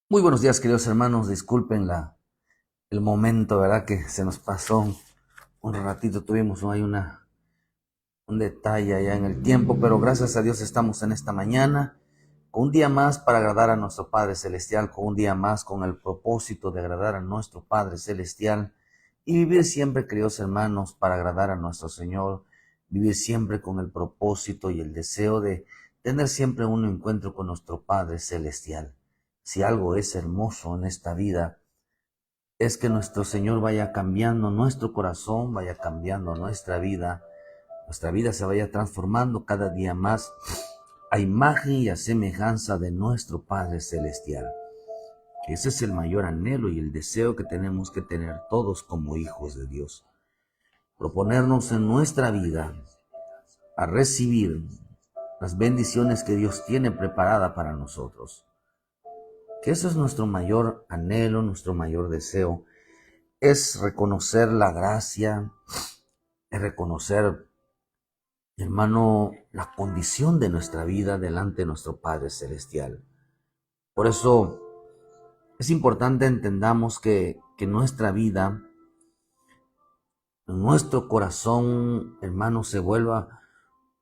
Muy buenos días, queridos hermanos. Disculpen el momento, ¿verdad? Que se nos pasó un ratito. Tuvimos ahí un detalle allá en el tiempo, pero gracias a Dios estamos en esta mañana con un día más para agradar a nuestro Padre Celestial, con un día más con el propósito de agradar a nuestro Padre Celestial y vivir siempre, queridos hermanos, para agradar a nuestro Señor, vivir siempre con el propósito y el deseo de tener siempre un encuentro con nuestro Padre Celestial. Si algo es hermoso en esta vida, es que nuestro Señor vaya cambiando nuestro corazón, vaya cambiando nuestra vida se vaya transformando cada día más a imagen y a semejanza de nuestro Padre Celestial. Ese es el mayor anhelo y el deseo que tenemos que tener todos como hijos de Dios. Proponernos en nuestra vida a recibir las bendiciones que Dios tiene preparada para nosotros. Que eso es nuestro mayor anhelo, nuestro mayor deseo, es reconocer la gracia, es reconocer, hermano, la condición de nuestra vida delante de nuestro Padre Celestial. Por eso es importante entendamos que nuestra vida, nuestro corazón, hermano, se vuelva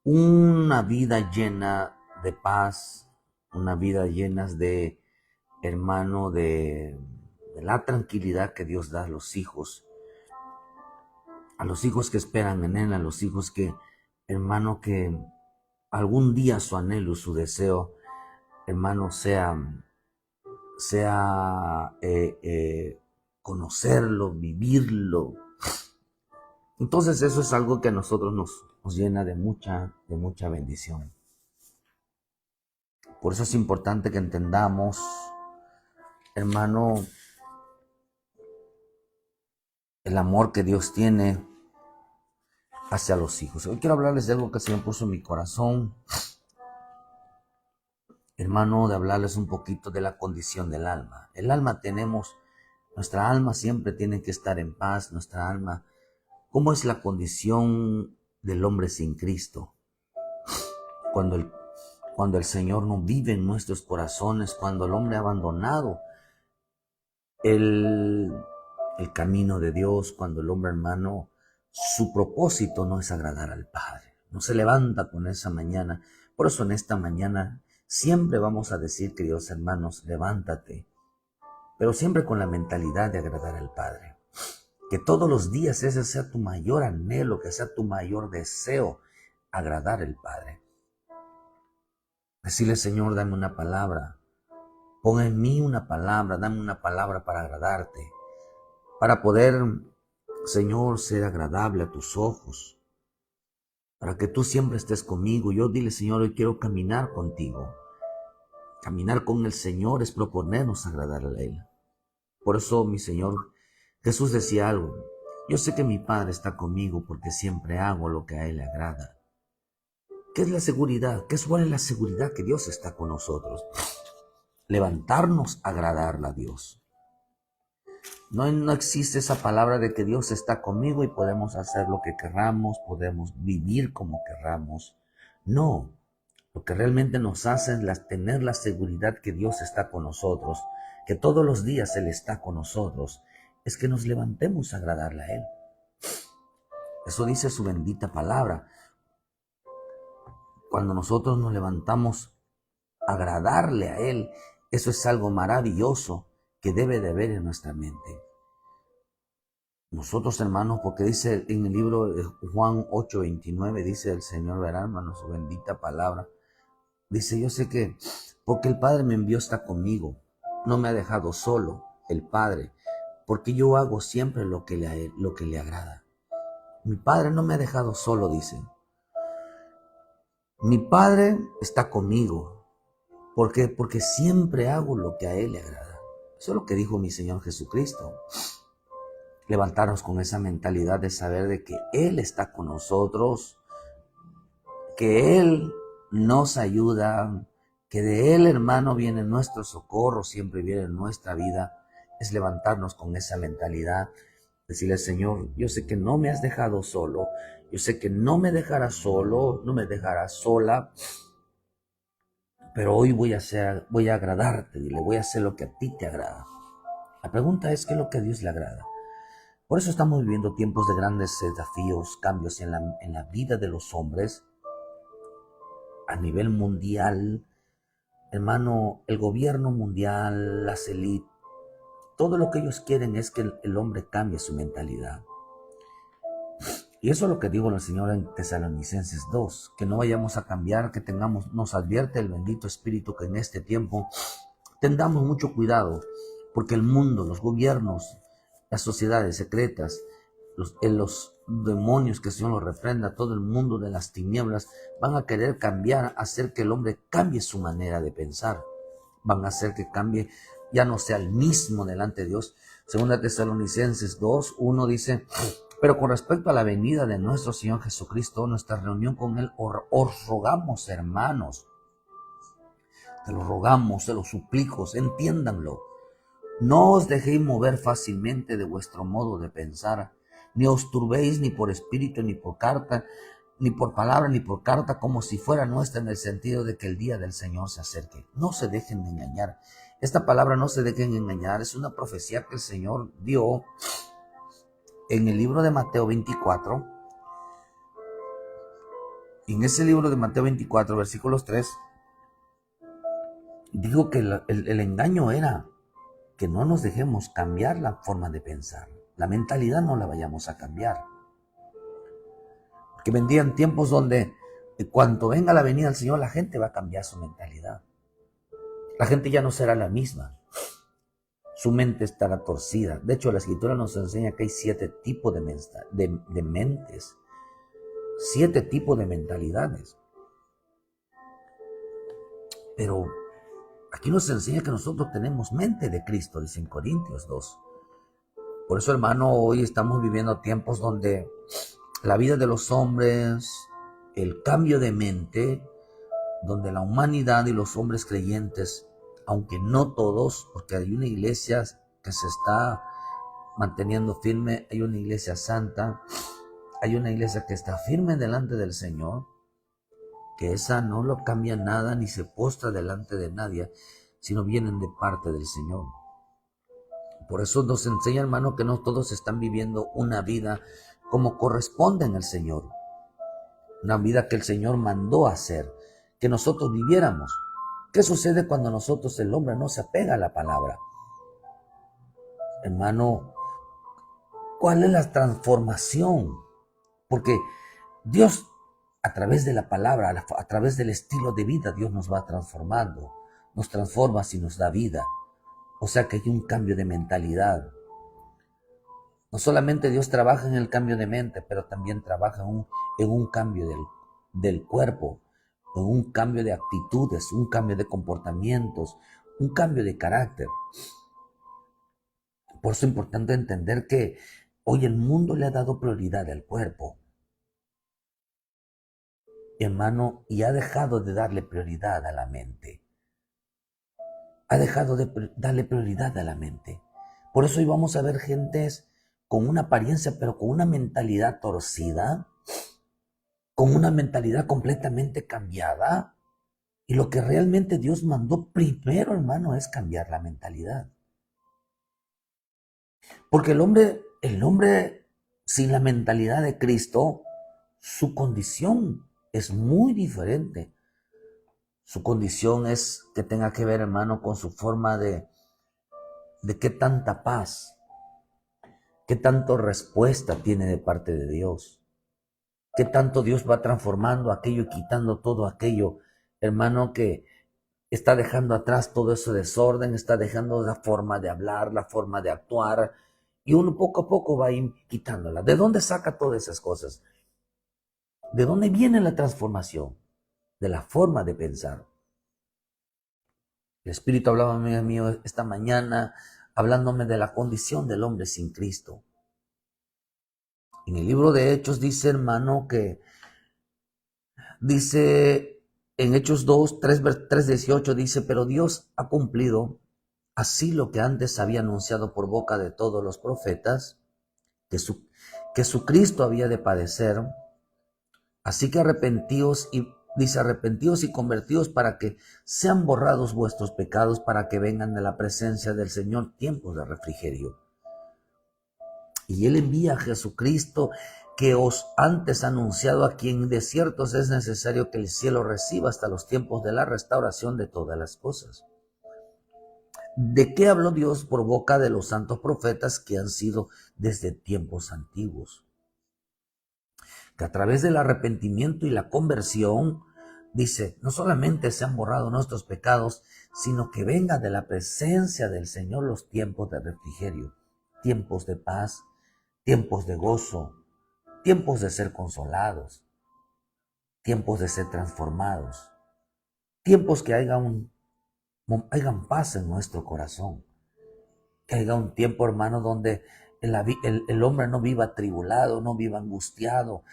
una vida llena de paz, una vida llena de, hermano, de la tranquilidad que Dios da a los hijos que esperan en Él, a los hijos que, hermano, que algún día su anhelo, su deseo, hermano, sea conocerlo, vivirlo. Entonces eso es algo que a nosotros nos llena de mucha bendición. Por eso es importante que entendamos, hermano, el amor que Dios tiene hacia los hijos. Hoy quiero hablarles de algo que el Señor puso en mi corazón, hermano, de hablarles un poquito de la condición del alma. Nuestra alma siempre tiene que estar en paz, nuestra alma. ¿Cómo es la condición del hombre sin Cristo? Cuando el Señor no vive en nuestros corazones, cuando el hombre ha abandonado el, el camino de Dios, cuando el hombre, hermano, su propósito no es agradar al Padre, no se levanta con esa mañana. Por eso en esta mañana siempre vamos a decir, queridos hermanos, levántate, pero siempre con la mentalidad de agradar al Padre. Que todos los días ese sea tu mayor anhelo, que sea tu mayor deseo, agradar al Padre. Decirle, Señor, dame una palabra, pon en mí una palabra, dame una palabra para agradarte, para poder, Señor, ser agradable a tus ojos, para que tú siempre estés conmigo. Yo dile, Señor, hoy quiero caminar contigo. Caminar con el Señor es proponernos agradar a Él. Por eso, mi Señor, Jesús decía algo. Yo sé que mi Padre está conmigo porque siempre hago lo que a Él le agrada. ¿Qué es la seguridad? ¿Cuál es la seguridad que Dios está con nosotros? Levantarnos a agradarle a Dios. No existe esa palabra de que Dios está conmigo y podemos hacer lo que querramos, podemos vivir como querramos. No, lo que realmente nos hace es tener la seguridad que Dios está con nosotros, que todos los días Él está con nosotros, es que nos levantemos a agradarle a Él. Eso dice su bendita palabra. Cuando nosotros nos levantamos a agradarle a Él, eso es algo maravilloso que debe de haber en nuestra mente. Nosotros, hermanos, porque dice en el libro de Juan 8:29, dice el Señor, verá, hermanos, su bendita palabra. Dice, yo sé que porque el Padre me envió está conmigo, no me ha dejado solo el Padre, porque yo hago siempre lo que le agrada. Mi Padre no me ha dejado solo, dice. Mi Padre está conmigo. ¿Por qué? Porque siempre hago lo que a Él le agrada. Eso es lo que dijo mi Señor Jesucristo. Levantarnos con esa mentalidad de saber de que Él está con nosotros, que Él nos ayuda, que de Él, hermano, viene nuestro socorro, siempre viene en nuestra vida. Es levantarnos con esa mentalidad, decirle, Señor, yo sé que no me has dejado solo, yo sé que no me dejarás solo, no me dejarás sola, pero hoy voy a agradarte, dile, voy a hacer lo que a ti te agrada. La pregunta es, ¿qué es lo que a Dios le agrada? Por eso estamos viviendo tiempos de grandes desafíos, cambios en la vida de los hombres a nivel mundial. Hermano, el gobierno mundial, las élites, todo lo que ellos quieren es que el hombre cambie su mentalidad. Y eso es lo que dijo el Señor en Tesalonicenses 2, que no vayamos a cambiar, que nos advierte el bendito Espíritu que en este tiempo tengamos mucho cuidado, porque el mundo, los gobiernos, las sociedades secretas, los demonios, que el Señor los reprenda, todo el mundo de las tinieblas, van a querer cambiar, hacer que el hombre cambie su manera de pensar. Van a hacer que cambie, ya no sea el mismo delante de Dios. Segunda Tesalonicenses 2, 1 dice, pero con respecto a la venida de nuestro Señor Jesucristo, nuestra reunión con Él, os rogamos, hermanos, te lo rogamos, te lo suplico, entiéndanlo. No os dejéis mover fácilmente de vuestro modo de pensar, ni os turbéis ni por espíritu, ni por carta, ni por palabra, ni por carta, como si fuera nuestra, en el sentido de que el día del Señor se acerque. No se dejen de engañar. Esta palabra, no se dejen engañar, es una profecía que el Señor dio en el libro de Mateo 24. En ese libro de Mateo 24, versículos 3, dijo que el engaño era que no nos dejemos cambiar la forma de pensar. La mentalidad no la vayamos a cambiar. Porque vendrían tiempos donde cuando venga la venida del Señor, la gente va a cambiar su mentalidad. La gente ya no será la misma. Su mente estará torcida. De hecho, la Escritura nos enseña que hay 7 tipos de mentes. 7 tipos de mentalidades. Pero aquí nos enseña que nosotros tenemos mente de Cristo, dice en Corintios 2. Por eso, hermano, hoy estamos viviendo tiempos donde la vida de los hombres, el cambio de mente, donde la humanidad y los hombres creyentes, aunque no todos, porque hay una iglesia que se está manteniendo firme, hay una iglesia santa, hay una iglesia que está firme delante del Señor, que esa no lo cambia nada ni se postra delante de nadie, sino vienen de parte del Señor. Por eso nos enseña, hermano, que no todos están viviendo una vida como corresponde en el Señor. Una vida que el Señor mandó a hacer, que nosotros viviéramos. ¿Qué sucede cuando nosotros, el hombre, no se apega a la palabra? Hermano, ¿cuál es la transformación? Porque Dios, a través de la palabra, a través del estilo de vida, Dios nos va transformando. Nos transforma y nos da vida. O sea que hay un cambio de mentalidad. No solamente Dios trabaja en el cambio de mente, pero también trabaja en un cambio del cuerpo, en un cambio de actitudes, un cambio de comportamientos, un cambio de carácter. Por eso es importante entender que hoy el mundo le ha dado prioridad al cuerpo, hermano, y ha dejado de darle prioridad a la mente. Ha dejado de darle prioridad a la mente. Por eso hoy vamos a ver gentes con una apariencia, pero con una mentalidad torcida, con una mentalidad completamente cambiada. Y lo que realmente Dios mandó primero, hermano, es cambiar la mentalidad. Porque el hombre sin la mentalidad de Cristo, su condición es muy diferente. Su condición es que tenga que ver, hermano, con su forma de qué tanta paz, qué tanto respuesta tiene de parte de Dios, qué tanto Dios va transformando aquello y quitando todo aquello, hermano, que está dejando atrás todo ese desorden, está dejando la forma de hablar, la forma de actuar, y uno poco a poco va a ir quitándola. ¿De dónde saca todas esas cosas? ¿De dónde viene la transformación? De la forma de pensar. El Espíritu hablaba a mí esta mañana, hablándome de la condición del hombre sin Cristo. En el libro de Hechos dice, hermano, que dice en Hechos 2, 3:18 dice, pero Dios ha cumplido así lo que antes había anunciado por boca de todos los profetas, que su Cristo había de padecer. Así que arrepentíos y Dice, arrepentidos y convertidos para que sean borrados vuestros pecados, para que vengan de la presencia del Señor tiempos de refrigerio. Y Él envía a Jesucristo, que os antes anunciado, a quien de ciertos es necesario que el cielo reciba hasta los tiempos de la restauración de todas las cosas. ¿De qué habló Dios por boca de los santos profetas que han sido desde tiempos antiguos? Que a través del arrepentimiento y la conversión, dice, no solamente se han borrado nuestros pecados, sino que venga de la presencia del Señor los tiempos de refrigerio, tiempos de paz, tiempos de gozo, tiempos de ser consolados, tiempos de ser transformados, tiempos que hagan paz en nuestro corazón, que haya un tiempo, hermano, donde el hombre no viva atribulado, no viva angustiado,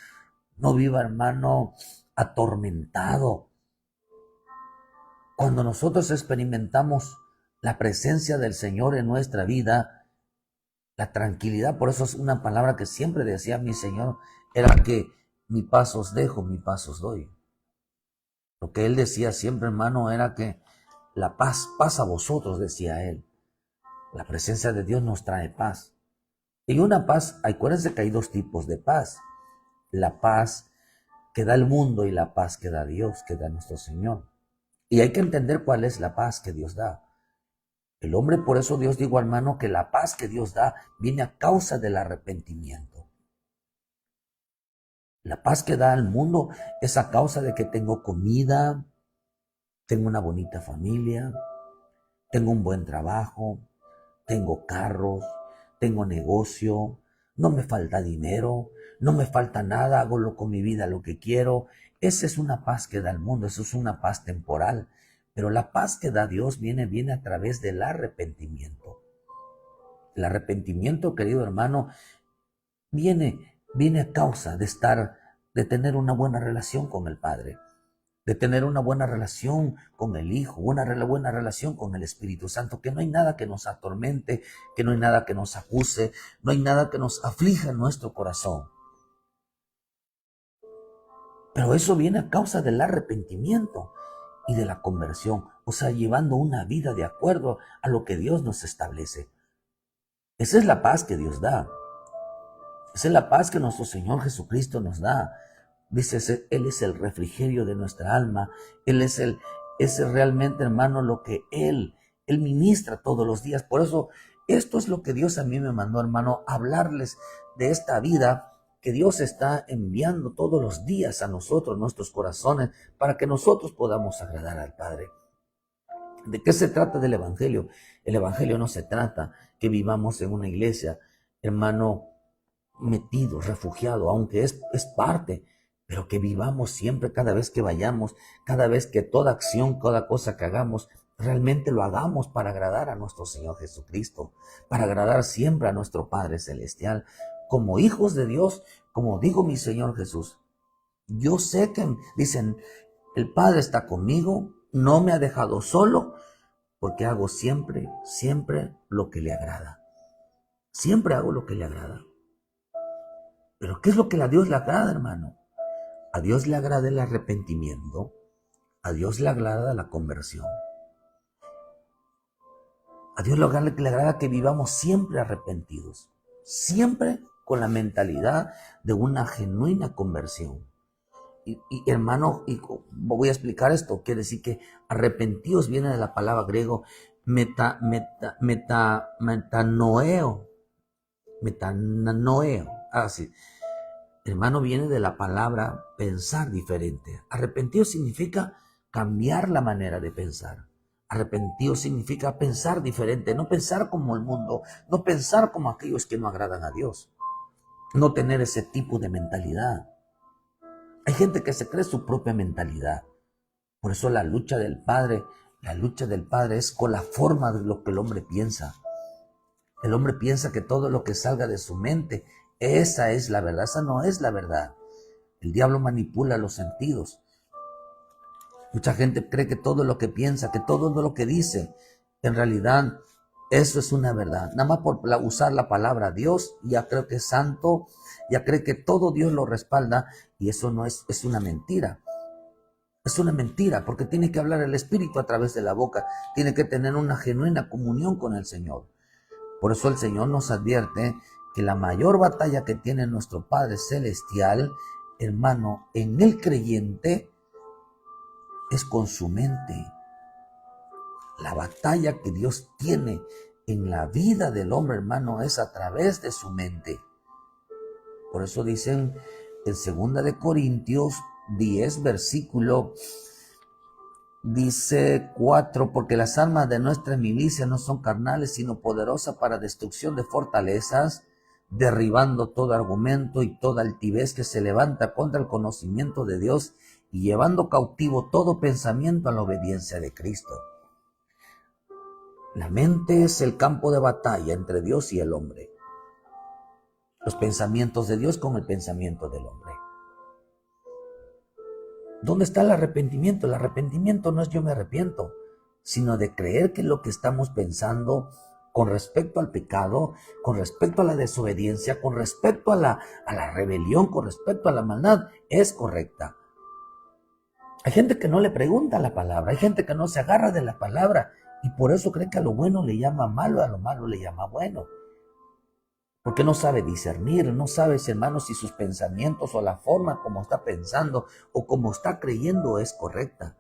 no viva, hermano, atormentado. Cuando nosotros experimentamos la presencia del Señor en nuestra vida, la tranquilidad, por eso es una palabra que siempre decía mi Señor, era que mi paz os dejo, mi paz os doy. Lo que Él decía siempre, hermano, era que la paz a vosotros, decía Él. La presencia de Dios nos trae paz. Y una paz, acuérdense que hay dos tipos de paz. La paz que da el mundo y la paz que da Dios, que da nuestro Señor. Y hay que entender cuál es la paz que Dios da. El hombre, por eso Dios dijo, hermano, que la paz que Dios da viene a causa del arrepentimiento. La paz que da al mundo es a causa de que tengo comida, tengo una bonita familia, tengo un buen trabajo, tengo carros, tengo negocio, no me falta dinero, no me falta nada, hago con mi vida lo que quiero. Esa es una paz que da el mundo, eso es una paz temporal. Pero la paz que da Dios viene a través del arrepentimiento. El arrepentimiento, querido hermano, viene a causa de tener una buena relación con el Padre, de tener una buena relación con el Hijo, una buena relación con el Espíritu Santo, que no hay nada que nos atormente, que no hay nada que nos acuse, no hay nada que nos aflija en nuestro corazón. Pero eso viene a causa del arrepentimiento y de la conversión, o sea, llevando una vida de acuerdo a lo que Dios nos establece. Esa es la paz que Dios da. Esa es la paz que nuestro Señor Jesucristo nos da. Dice, Él es el refrigerio de nuestra alma. Él es realmente, hermano, lo que Él ministra todos los días. Por eso, esto es lo que Dios a mí me mandó, hermano, hablarles de esta vida que Dios está enviando todos los días a nosotros, nuestros corazones, para que nosotros podamos agradar al Padre. ¿De qué se trata del Evangelio? El Evangelio no se trata que vivamos en una iglesia, hermano, metidos, refugiados, aunque es parte, pero que vivamos siempre, cada vez que vayamos, cada vez que toda acción, cada cosa que hagamos, realmente lo hagamos para agradar a nuestro Señor Jesucristo, para agradar siempre a nuestro Padre Celestial. Como hijos de Dios, como dijo mi Señor Jesús, yo sé que, dicen, el Padre está conmigo, no me ha dejado solo, porque hago siempre lo que le agrada. Siempre hago lo que le agrada. Pero ¿qué es lo que a Dios le agrada, hermano? A Dios le agrada el arrepentimiento, a Dios le agrada la conversión. A Dios le agrada que vivamos siempre arrepentidos, siempre con la mentalidad de una genuina conversión. Y hermano, voy a explicar esto, quiere decir que arrepentidos viene de la palabra griego metanoeo, así. Hermano, viene de la palabra pensar diferente. Arrepentido significa cambiar la manera de pensar. Arrepentido significa pensar diferente, no pensar como el mundo, no pensar como aquellos que no agradan a Dios, no tener ese tipo de mentalidad. Hay gente que se cree su propia mentalidad. Por eso la lucha del Padre es con la forma de lo que el hombre piensa. El hombre piensa que todo lo que salga de su mente, esa es la verdad, esa no es la verdad. El diablo manipula los sentidos. Mucha gente cree que todo lo que piensa, que todo lo que dice, en realidad eso es una verdad. Nada más por usar la palabra Dios, ya creo que es santo, ya cree que todo Dios lo respalda, y eso no es una mentira. Es una mentira, porque tiene que hablar el Espíritu a través de la boca. Tiene que tener una genuina comunión con el Señor. Por eso el Señor nos advierte que la mayor batalla que tiene nuestro Padre Celestial, hermano, en el creyente, es con su mente. La batalla que Dios tiene en la vida del hombre, hermano, es a través de su mente. Por eso dicen en 2 de Corintios 10, versículo, dice 4, porque las armas de nuestra milicia no son carnales, sino poderosas para destrucción de fortalezas, derribando todo argumento y toda altivez que se levanta contra el conocimiento de Dios y llevando cautivo todo pensamiento a la obediencia de Cristo. La mente es el campo de batalla entre Dios y el hombre. Los pensamientos de Dios con el pensamiento del hombre. ¿Dónde está el arrepentimiento? El arrepentimiento no es yo me arrepiento, sino de creer que lo que estamos pensando con respecto al pecado, con respecto a la desobediencia, con respecto a la rebelión, con respecto a la maldad, es correcta. Hay gente que no le pregunta la palabra, hay gente que no se agarra de la palabra y por eso cree que a lo bueno le llama malo, a lo malo le llama bueno. Porque no sabe discernir, no sabe, hermano, si sus pensamientos o la forma como está pensando o como está creyendo es correcta.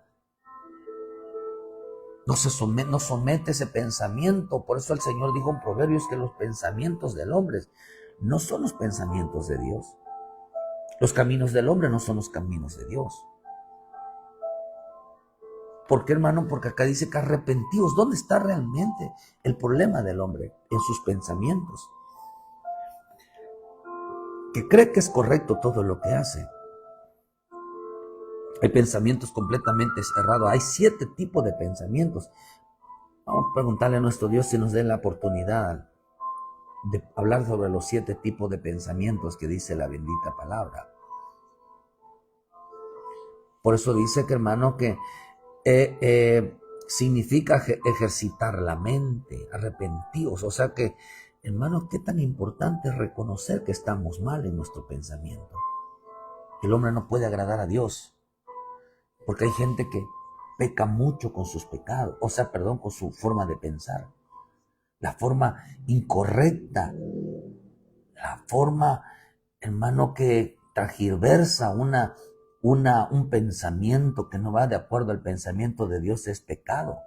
No somete ese pensamiento. Por eso el Señor dijo en Proverbios que los pensamientos del hombre no son los pensamientos de Dios. Los caminos del hombre no son los caminos de Dios. ¿Por qué, hermano? Porque acá dice que arrepentidos. ¿Dónde está realmente el problema del hombre? En sus pensamientos. Que cree que es correcto todo lo que hace. Hay pensamientos completamente errados. Hay 7 tipos de pensamientos. Vamos a preguntarle a nuestro Dios si nos dé la oportunidad de hablar sobre los 7 tipos de pensamientos que dice la bendita palabra. Por eso dice que, hermano, que significa ejercitar la mente, arrepentidos. O sea que, hermano, qué tan importante es reconocer que estamos mal en nuestro pensamiento. El hombre no puede agradar a Dios, porque hay gente que peca mucho con sus pecados, con su forma de pensar. La forma incorrecta, la forma, hermano, que tergiversa un pensamiento que no va de acuerdo al pensamiento de Dios es pecado.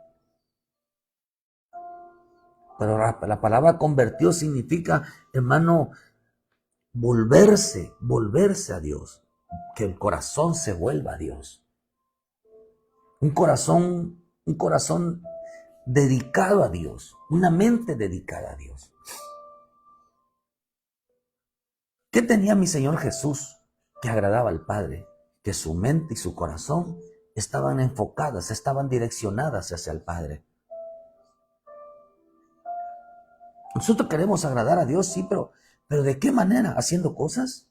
Pero la palabra convertido significa, hermano, volverse a Dios, que el corazón se vuelva a Dios. Un corazón dedicado a Dios, una mente dedicada a Dios. ¿Qué tenía mi Señor Jesús que agradaba al Padre? Que su mente y su corazón estaban enfocadas, estaban direccionadas hacia el Padre. Nosotros queremos agradar a Dios, sí, pero ¿de qué manera? ¿Haciendo cosas?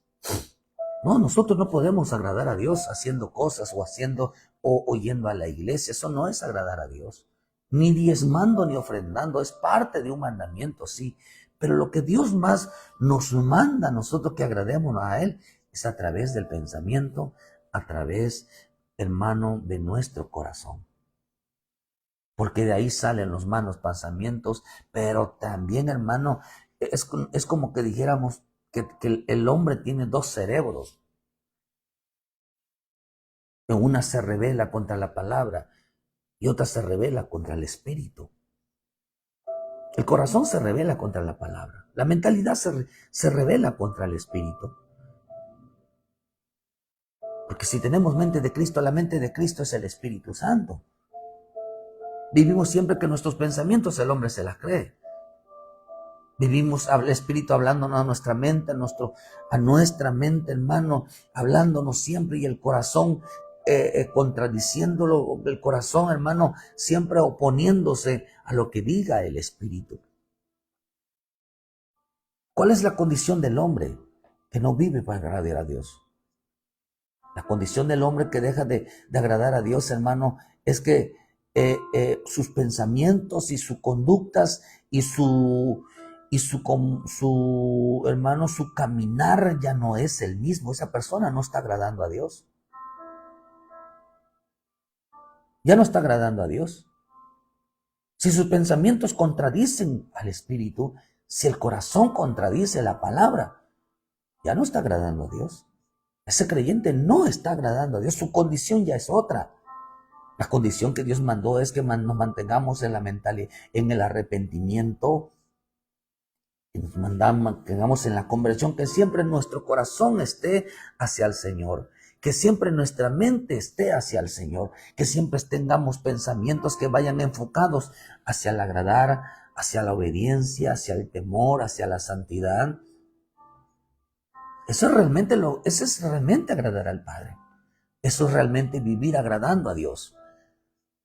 No, nosotros no podemos agradar a Dios haciendo cosas o yendo a la iglesia. Eso no es agradar a Dios. Ni diezmando ni ofrendando. Es parte de un mandamiento, sí. Pero lo que Dios más nos manda a nosotros que agrademos a Él es a través del pensamiento, a través, hermano, de nuestro corazón. Porque de ahí salen los malos pensamientos, pero también, hermano, es como que dijéramos que el hombre tiene 2 cerebros. Una se rebela contra la palabra y otra se rebela contra el espíritu. El corazón se rebela contra la palabra. La mentalidad se rebela contra el espíritu. Porque si tenemos mente de Cristo, la mente de Cristo es el Espíritu Santo. Vivimos siempre que nuestros pensamientos el hombre se las cree. Vivimos el Espíritu hablándonos a nuestra mente, a nuestra mente, hermano, hablándonos siempre, y el corazón contradiciéndolo, el corazón, hermano, siempre oponiéndose a lo que diga el Espíritu. ¿Cuál es la condición del hombre que no vive para agradar a Dios? La condición del hombre que deja de agradar a Dios, hermano, es que sus pensamientos y sus conductas y su hermano, su caminar ya no es el mismo. Esa persona no está agradando a Dios. ya no está agradando a Dios. Si sus pensamientos contradicen al Espíritu, si el corazón contradice la palabra, ya no está agradando a Dios. Ese creyente no está agradando a Dios, su condición ya es otra. La condición que Dios mandó es que nos mantengamos en la mentalidad, en el arrepentimiento, que nos mantengamos en la conversión, que siempre nuestro corazón esté hacia el Señor, que siempre nuestra mente esté hacia el Señor, que siempre tengamos pensamientos que vayan enfocados hacia el agradar, hacia la obediencia, hacia el temor, hacia la santidad. Eso es realmente agradar al Padre. Eso es realmente vivir agradando a Dios.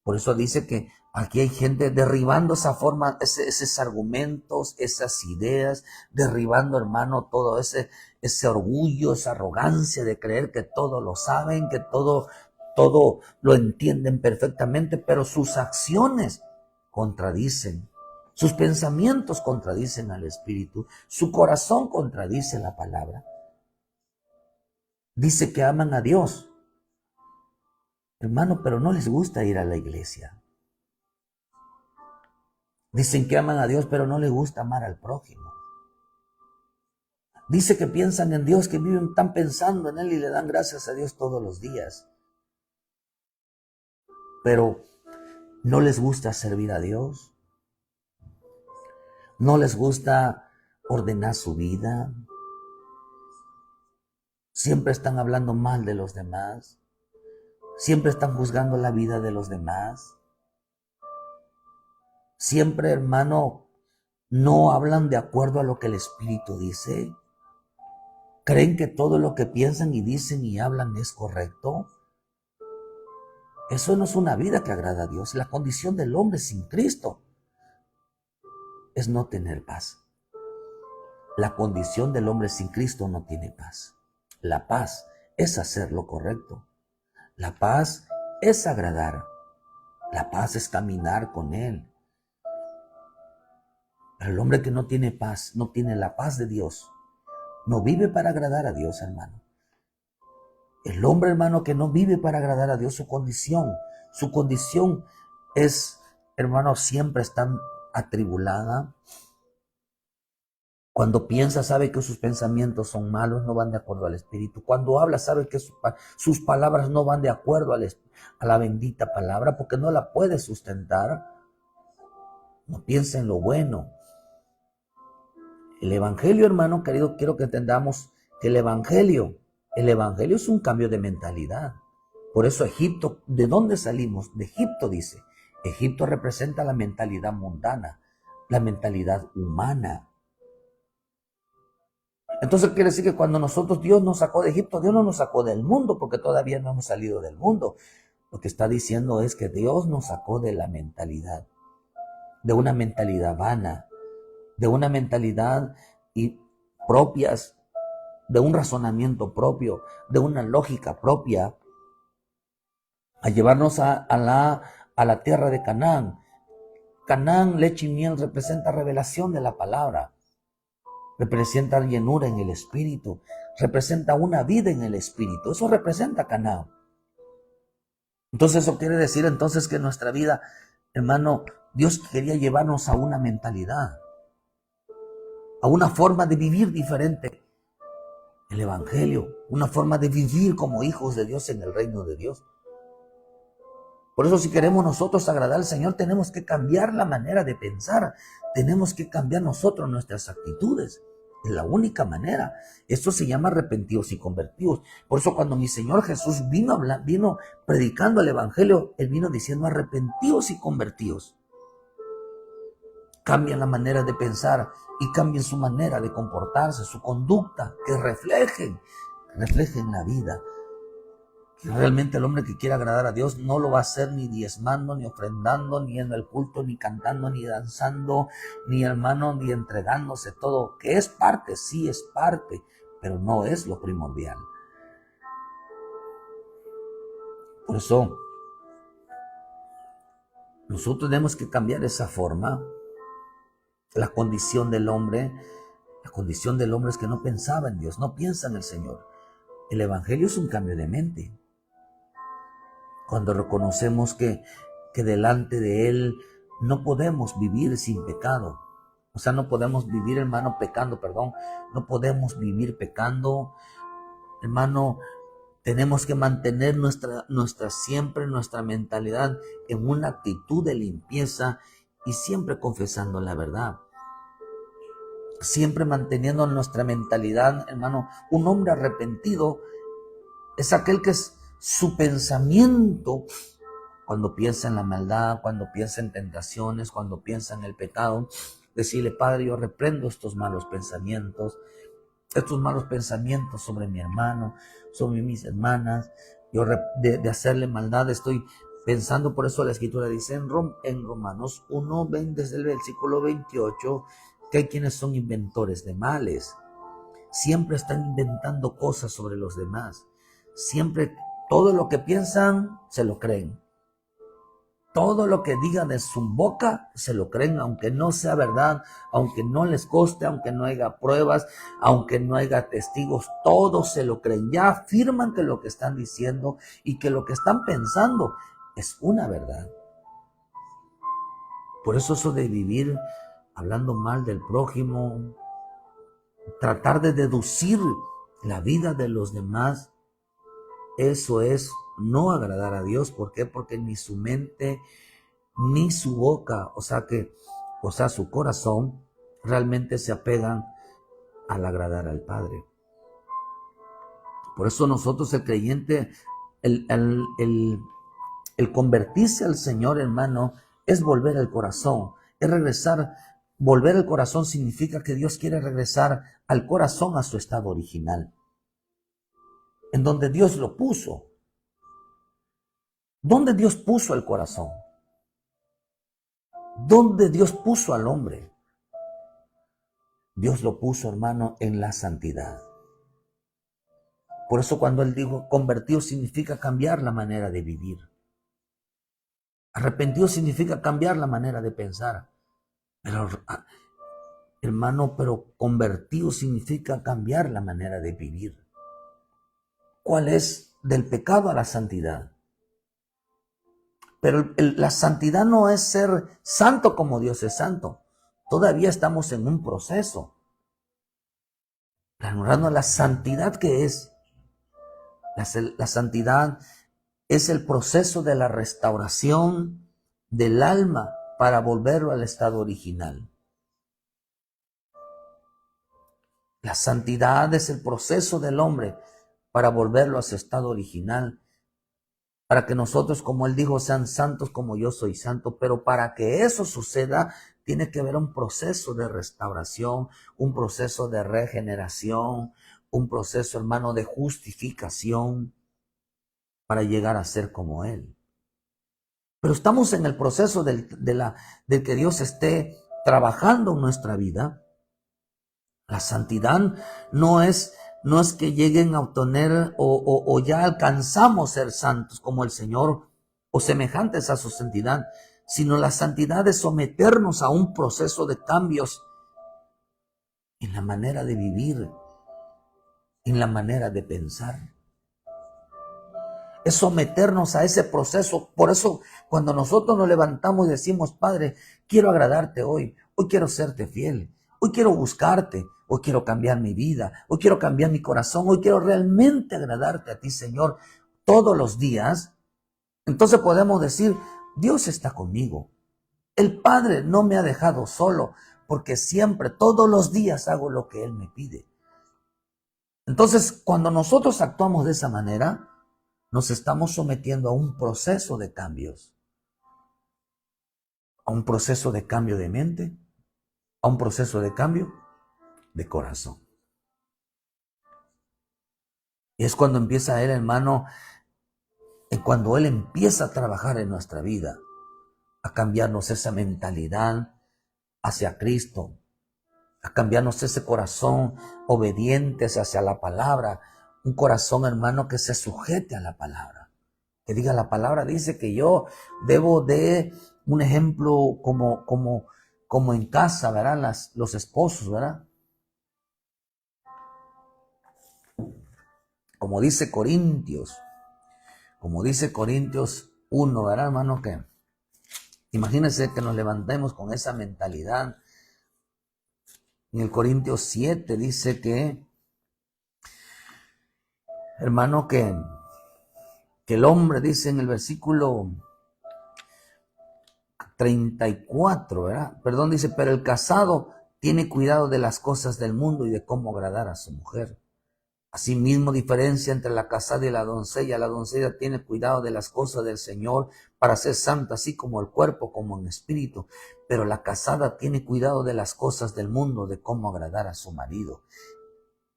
Por eso dice que aquí hay gente derribando esa forma, esos argumentos, esas ideas, derribando, hermano, todo ese orgullo, esa arrogancia de creer que todo lo saben, que todo lo entienden perfectamente, pero sus acciones contradicen. Sus pensamientos contradicen al Espíritu. Su corazón contradice la palabra. Dice que aman a Dios, hermano, pero no les gusta ir a la iglesia. Dicen que aman a Dios, pero no les gusta amar al prójimo. Dice que piensan en Dios, que están pensando en Él y le dan gracias a Dios todos los días. Pero no les gusta servir a Dios. No les gusta ordenar su vida. Siempre están hablando mal de los demás. Siempre están juzgando la vida de los demás. Siempre, hermano, no hablan de acuerdo a lo que el Espíritu dice. ¿Creen que todo lo que piensan y dicen y hablan es correcto? Eso no es una vida que agrada a Dios. La condición del hombre sin Cristo es no tener paz. La condición del hombre sin Cristo no tiene paz. La paz es hacer lo correcto. La paz es agradar. La paz es caminar con Él. Pero el hombre que no tiene paz, no tiene la paz de Dios, no vive para agradar a Dios, hermano. El hombre, hermano, que no vive para agradar a Dios, su condición es, hermano, siempre está atribulada. Cuando piensa, sabe que sus pensamientos son malos, no van de acuerdo al Espíritu. Cuando habla, sabe que sus palabras no van de acuerdo a la bendita palabra, porque no la puede sustentar. No piensa en lo bueno. El Evangelio, hermano querido, quiero que entendamos que el Evangelio es un cambio de mentalidad. Por eso Egipto, ¿de dónde salimos? De Egipto, dice. Egipto representa la mentalidad mundana, la mentalidad humana. Entonces quiere decir que cuando Dios nos sacó de Egipto, Dios no nos sacó del mundo, porque todavía no hemos salido del mundo. Lo que está diciendo es que Dios nos sacó de la mentalidad, de una mentalidad vana, de una mentalidad propias, de un razonamiento propio, de una lógica propia, a llevarnos a la tierra de Canaán. Canaán, leche y miel, representa revelación de la palabra, representa llenura en el Espíritu, representa una vida en el Espíritu. Eso representa Canaán. Entonces eso quiere decir entonces que nuestra vida, hermano, Dios quería llevarnos a una mentalidad, a una forma de vivir diferente. El Evangelio, una forma de vivir como hijos de Dios en el reino de Dios. Por eso si queremos nosotros agradar al Señor, tenemos que cambiar la manera de pensar. Tenemos que cambiar nosotros nuestras actitudes. Es la única manera. Esto se llama arrepentidos y convertidos. Por eso cuando mi Señor Jesús vino predicando el Evangelio, Él vino diciendo arrepentidos y convertidos. Cambien la manera de pensar y cambien su manera de comportarse, su conducta, que reflejen la vida. Que realmente el hombre que quiere agradar a Dios no lo va a hacer ni diezmando, ni ofrendando, ni en el culto, ni cantando, ni danzando, ni hermano, ni entregándose todo, que es parte, sí es parte, pero no es lo primordial. Por eso, nosotros tenemos que cambiar esa forma. La condición del hombre es que no pensaba en Dios, no piensa en el Señor. El Evangelio es un cambio de mente. cuando reconocemos que delante de Él no podemos vivir sin pecado. O sea, no podemos vivir, hermano, pecando, perdón. No podemos vivir pecando, hermano. Tenemos que mantener siempre nuestra mentalidad en una actitud de limpieza y siempre confesando la verdad. Siempre manteniendo nuestra mentalidad, hermano. Un hombre arrepentido es aquel que es su pensamiento, cuando piensa en la maldad, cuando piensa en tentaciones, cuando piensa en el pecado, decirle: Padre, yo reprendo estos malos pensamientos sobre mi hermano, sobre mis hermanas. Yo de hacerle maldad estoy pensando. Por eso la Escritura dice en Romanos 1, desde el versículo 28, que hay quienes son inventores de males. Siempre están inventando cosas sobre los demás. Siempre todo lo que piensan se lo creen. Todo lo que digan de su boca se lo creen, aunque no sea verdad, aunque no les coste, aunque no haya pruebas, aunque no haya testigos, todos se lo creen. Ya afirman que lo que están diciendo y que lo que están pensando es una verdad. Por eso de vivir hablando mal del prójimo, tratar de deducir la vida de los demás, eso es no agradar a Dios. ¿Por qué? Porque ni su mente ni su boca, o sea, su corazón, realmente se apegan al agradar al Padre. Por eso nosotros, el creyente, el convertirse al Señor, hermano, es volver al corazón, es regresar. Volver al corazón significa que Dios quiere regresar al corazón, a su estado original, en donde Dios lo puso. ¿Dónde Dios puso el corazón? ¿Dónde Dios puso al hombre? Dios lo puso, hermano, en la santidad. Por eso cuando Él dijo convertido, significa cambiar la manera de vivir. Arrepentido significa cambiar la manera de pensar. Pero, hermano, convertido significa cambiar la manera de vivir. ¿Cuál es? Del pecado a la santidad. Pero la santidad no es ser santo como Dios es santo. Todavía estamos en un proceso. Honrando la santidad que es. La santidad es el proceso de la restauración del alma para volverlo al estado original. La santidad es el proceso del hombre para volverlo a su estado original, para que nosotros, como Él dijo, sean santos como yo soy santo. Pero para que eso suceda, tiene que haber un proceso de restauración, un proceso de regeneración, un proceso, hermano, de justificación para llegar a ser como Él. Pero estamos en el proceso del que Dios esté trabajando en nuestra vida. La santidad no es que lleguen a obtener o ya alcanzamos ser santos como el Señor o semejantes a su santidad, sino la santidad es someternos a un proceso de cambios en la manera de vivir, en la manera de pensar. Es someternos a ese proceso. Por eso, cuando nosotros nos levantamos y decimos: Padre, quiero agradarte hoy quiero serte fiel, hoy quiero buscarte, hoy quiero cambiar mi vida, hoy quiero cambiar mi corazón, hoy quiero realmente agradarte a ti, Señor, todos los días. Entonces podemos decir: Dios está conmigo. El Padre no me ha dejado solo, porque siempre, todos los días hago lo que Él me pide. Entonces, cuando nosotros actuamos de esa manera, nos estamos sometiendo a un proceso de cambios, a un proceso de cambio de mente, a un proceso de cambio de corazón. Y es cuando empieza Él, hermano, cuando Él empieza a trabajar en nuestra vida, a cambiarnos esa mentalidad hacia Cristo, a cambiarnos ese corazón obediente hacia la palabra, un corazón, hermano, que se sujete a la palabra. Que diga: la palabra dice que yo debo de, un ejemplo como en casa, ¿verdad? Los esposos, ¿verdad? Como dice Corintios Como dice Corintios 1, ¿verdad, hermano? Que imagínense que nos levantemos con esa mentalidad. En el Corintios 7 dice que, hermano, que el hombre, dice en el versículo 34, ¿verdad? Perdón, dice, pero el casado tiene cuidado de las cosas del mundo y de cómo agradar a su mujer. Asimismo, diferencia entre la casada y la doncella. La doncella tiene cuidado de las cosas del Señor para ser santa, así como el cuerpo, como en espíritu. Pero la casada tiene cuidado de las cosas del mundo, de cómo agradar a su marido.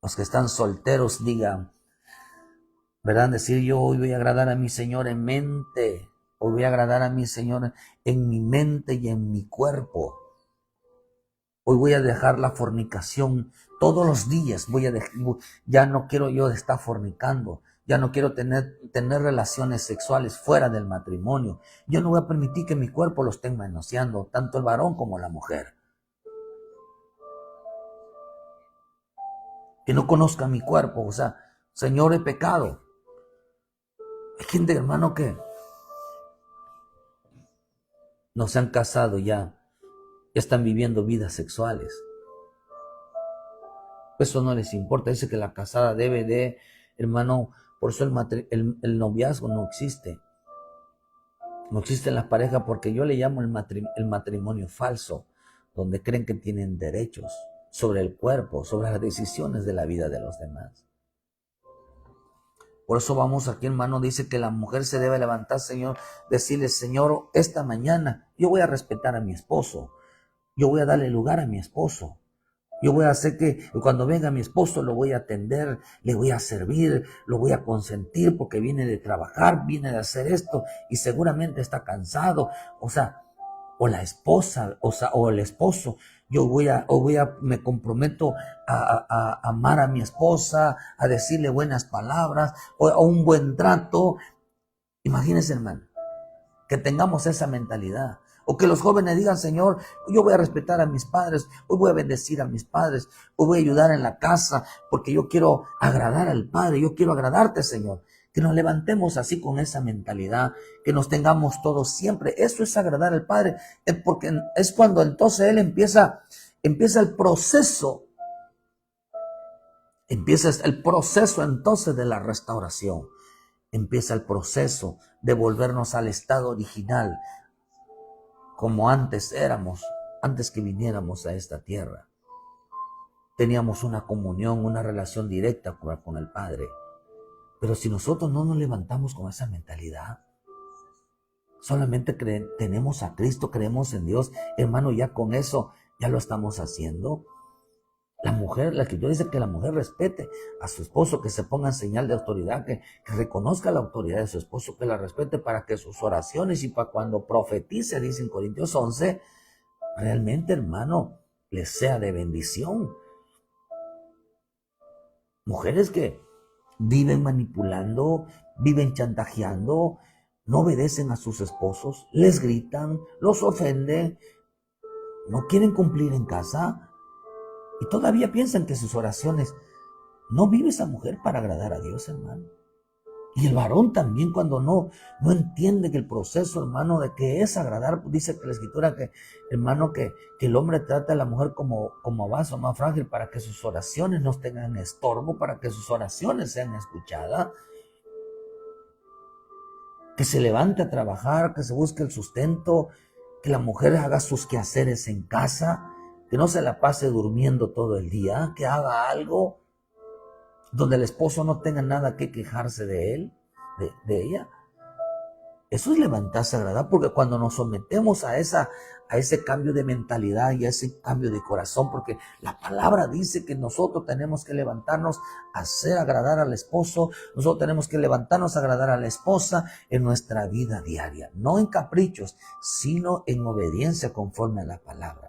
Los que están solteros digan, ¿verdad? Decir, yo hoy voy a agradar a mi Señor en mente. Hoy voy a agradar a mi Señor en mi mente y en mi cuerpo. Hoy voy a dejar la fornicación todos los días. Ya no quiero yo estar fornicando. Ya no quiero tener relaciones sexuales fuera del matrimonio. Yo no voy a permitir que mi cuerpo lo esté manoseando, tanto el varón como la mujer. Que no conozca mi cuerpo. O sea, Señor, he pecado. Hay gente, hermano, que no se han casado ya están viviendo vidas sexuales. Eso no les importa. Dice que la casada debe de, hermano, por eso el noviazgo no existe. No existe en las parejas porque yo le llamo el matrimonio falso, donde creen que tienen derechos sobre el cuerpo, sobre las decisiones de la vida de los demás. Por eso vamos aquí, hermano, dice que la mujer se debe levantar, Señor, decirle, Señor, esta mañana yo voy a respetar a mi esposo. Yo voy a darle lugar a mi esposo. Yo voy a hacer que cuando venga mi esposo lo voy a atender, le voy a servir, lo voy a consentir porque viene de trabajar, viene de hacer esto y seguramente está cansado. O sea, o la esposa, o el esposo. Me comprometo a amar a mi esposa, a decirle buenas palabras, o a un buen trato. Imagínense, hermano, que tengamos esa mentalidad. O que los jóvenes digan, Señor, yo voy a respetar a mis padres, hoy voy a bendecir a mis padres, hoy voy a ayudar en la casa, porque yo quiero agradar al Padre, yo quiero agradarte, Señor. Que nos levantemos así con esa mentalidad, que nos tengamos todos siempre. Eso es agradar al Padre, porque es cuando entonces Él empieza el proceso, entonces de la restauración. Empieza el proceso de volvernos al estado original, como antes éramos, antes que viniéramos a esta tierra. Teníamos una comunión, una relación directa con el Padre. Pero si nosotros no nos levantamos con esa mentalidad, solamente tenemos a Cristo, creemos en Dios, hermano, ya con eso ya lo estamos haciendo. La Escritura dice que la mujer respete a su esposo, que se ponga en señal de autoridad, que reconozca la autoridad de su esposo, que la respete para que sus oraciones y para cuando profetice, dice en Corintios 11, realmente, hermano, les sea de bendición. Mujeres que viven manipulando, viven chantajeando, no obedecen a sus esposos, les gritan, los ofenden, no quieren cumplir en casa. Y todavía piensan que sus oraciones, no vive esa mujer para agradar a Dios, hermano. Y el varón también cuando no entiende que el proceso, hermano, de que es agradar, dice que la Escritura que, hermano, que el hombre trata a la mujer como vaso más frágil para que sus oraciones no tengan estorbo, para que sus oraciones sean escuchadas. Que se levante a trabajar, que se busque el sustento, que la mujer haga sus quehaceres en casa, que no se la pase durmiendo todo el día, que haga algo donde el esposo no tenga nada que quejarse de él, de ella. Eso es levantarse a agradar, porque cuando nos sometemos a ese cambio de mentalidad y a ese cambio de corazón, porque la palabra dice que nosotros tenemos que levantarnos a hacer agradar al esposo, nosotros tenemos que levantarnos a agradar a la esposa en nuestra vida diaria, no en caprichos, sino en obediencia conforme a la palabra.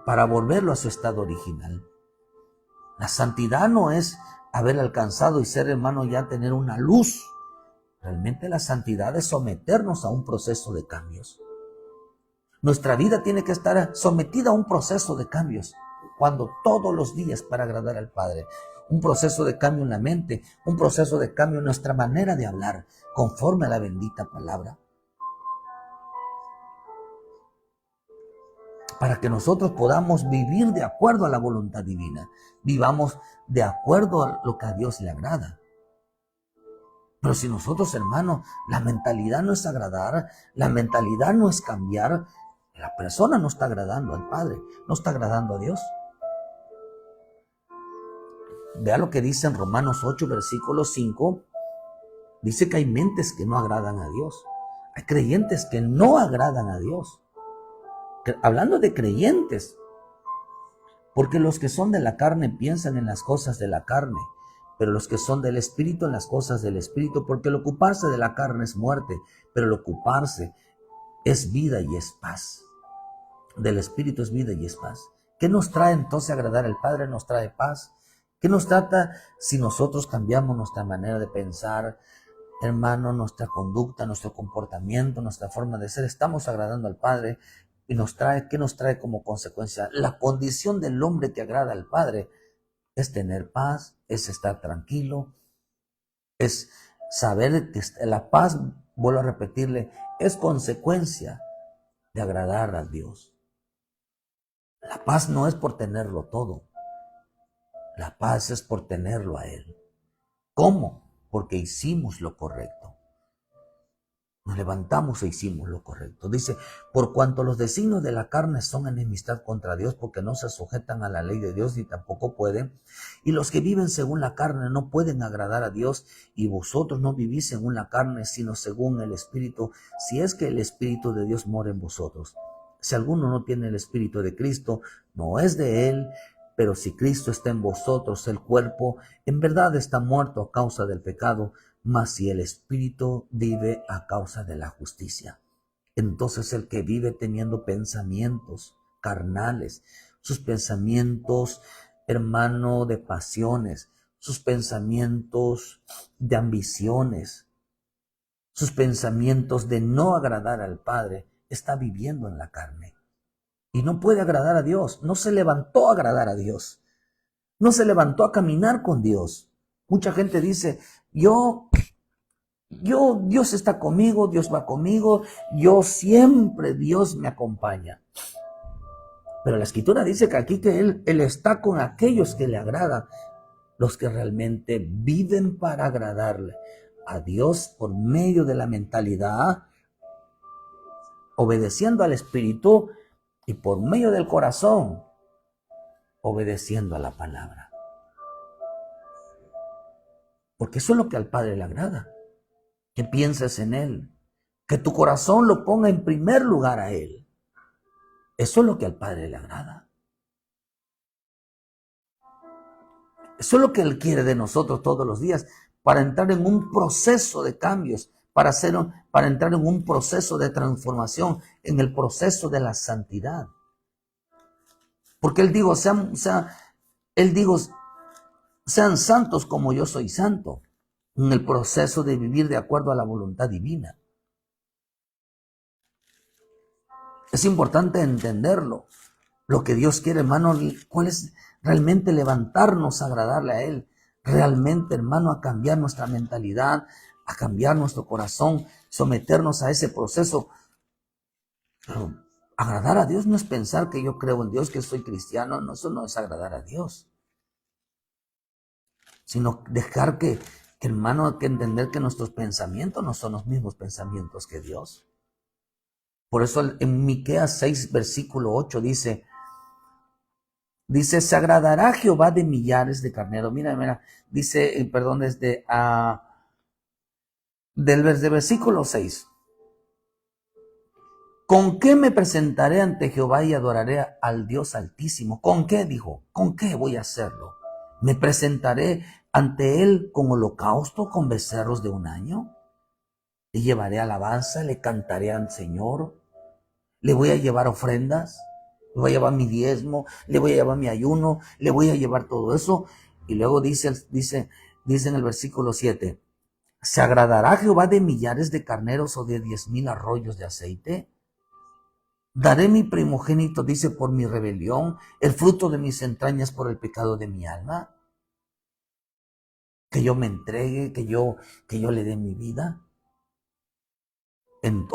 Para volverlo a su estado original. La santidad no es haber alcanzado y ser, hermano, ya tener una luz. Realmente la santidad es someternos a un proceso de cambios. Nuestra vida tiene que estar sometida a un proceso de cambios, cuando todos los días para agradar al Padre. un proceso de cambio en la mente, un proceso de cambio en nuestra manera de hablar, conforme a la bendita palabra. Para que nosotros podamos vivir de acuerdo a la voluntad divina. Vivamos de acuerdo a lo que a Dios le agrada. Pero si nosotros, hermanos, la mentalidad no es agradar, la mentalidad no es cambiar, la persona no está agradando al Padre, no está agradando a Dios. Vea lo que dice en Romanos 8, versículo 5. Dice que hay mentes que no agradan a Dios. Hay creyentes que no agradan a Dios. Hablando de creyentes, porque los que son de la carne piensan en las cosas de la carne, pero los que son del Espíritu en las cosas del Espíritu, porque el ocuparse de la carne es muerte, pero el ocuparse es vida y es paz. Del Espíritu es vida y es paz. ¿Qué nos trae entonces agradar al Padre? Nos trae paz. ¿Qué nos trata si nosotros cambiamos nuestra manera de pensar, hermano, nuestra conducta, nuestro comportamiento, nuestra forma de ser? Estamos agradando al Padre y ¿qué nos trae como consecuencia? La condición del hombre que agrada al Padre es tener paz, es estar tranquilo, es saber que la paz, vuelvo a repetirle, es consecuencia de agradar a Dios. La paz no es por tenerlo todo. La paz es por tenerlo a Él. ¿Cómo? Porque hicimos lo correcto. Nos levantamos e hicimos lo correcto. Dice, por cuanto los designios de la carne son enemistad contra Dios, porque no se sujetan a la ley de Dios ni tampoco pueden. Y los que viven según la carne no pueden agradar a Dios. Y vosotros no vivís según la carne, sino según el Espíritu, si es que el Espíritu de Dios mora en vosotros. Si alguno no tiene el Espíritu de Cristo, no es de Él. Pero si Cristo está en vosotros, el cuerpo en verdad está muerto a causa del pecado, mas si el Espíritu vive a causa de la justicia. Entonces el que vive teniendo pensamientos carnales, sus pensamientos, hermano, de pasiones, sus pensamientos de ambiciones, sus pensamientos de no agradar al Padre, está viviendo en la carne. Y no puede agradar a Dios. No se levantó a agradar a Dios. No se levantó a caminar con Dios. Mucha gente dice, Dios está conmigo, Dios va conmigo, Dios me acompaña. Pero la Escritura dice que aquí que Él está con aquellos que le agradan, los que realmente viven para agradarle a Dios por medio de la mentalidad, obedeciendo al Espíritu y por medio del corazón, obedeciendo a la palabra. Porque eso es lo que al Padre le agrada. Que pienses en Él. Que tu corazón lo ponga en primer lugar a Él. Eso es lo que al Padre le agrada. Eso es lo que Él quiere de nosotros todos los días para entrar en un proceso de cambios, para entrar en un proceso de transformación, en el proceso de la santidad. Porque Él dijo, sean santos como yo soy santo, en el proceso de vivir de acuerdo a la voluntad divina. Es importante entenderlo. Lo que Dios quiere, hermano, ¿cuál es realmente levantarnos a agradarle a Él? Realmente, hermano, a cambiar nuestra mentalidad, a cambiar nuestro corazón, someternos a ese proceso. Pero agradar a Dios no es pensar que yo creo en Dios, que soy cristiano. No, eso no es agradar a Dios. Sino dejar que hermano, hay que entender que nuestros pensamientos no son los mismos pensamientos que Dios. Por eso en Miqueas 6, versículo 8 dice, se agradará Jehová de millares de carneros. Mira, dice, perdón, del versículo 6. ¿Con qué me presentaré ante Jehová y adoraré al Dios Altísimo? ¿Con qué? Dijo, ¿con qué voy a hacerlo? ¿Me presentaré ante Él con holocausto, con becerros de un año? Le llevaré alabanza, le cantaré al Señor, le voy a llevar ofrendas, le voy a llevar mi diezmo, le voy a llevar mi ayuno, le voy a llevar todo eso. Y luego dice en el versículo 7, ¿se agradará Jehová de millares de carneros o de 10,000 arroyos de aceite? Daré mi primogénito, dice, por mi rebelión, el fruto de mis entrañas por el pecado de mi alma. que yo me entregue, que yo le dé mi vida. En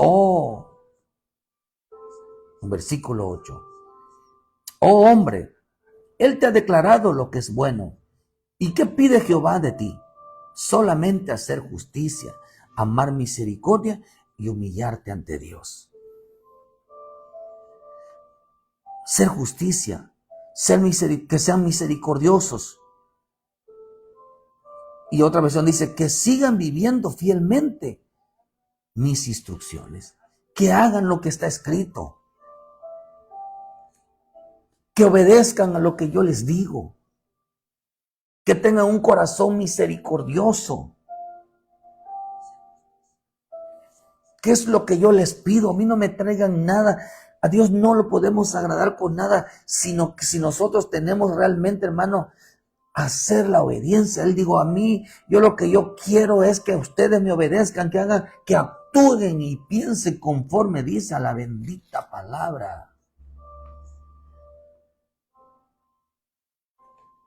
versículo 8. Oh hombre, Él te ha declarado lo que es bueno. ¿Y qué pide Jehová de ti? Solamente hacer justicia, amar misericordia y humillarte ante Dios. Ser justicia, que sean misericordiosos. Y otra versión dice que sigan viviendo fielmente mis instrucciones, que hagan lo que está escrito, que obedezcan a lo que yo les digo, que tengan un corazón misericordioso. ¿Qué es lo que yo les pido? A mí no me traigan nada. A Dios no lo podemos agradar con nada, sino que si nosotros tenemos realmente, hermano, hacer la obediencia. Él dijo a mí, lo que yo quiero es que ustedes me obedezcan, que hagan, que actúen y piensen conforme dice a la bendita palabra.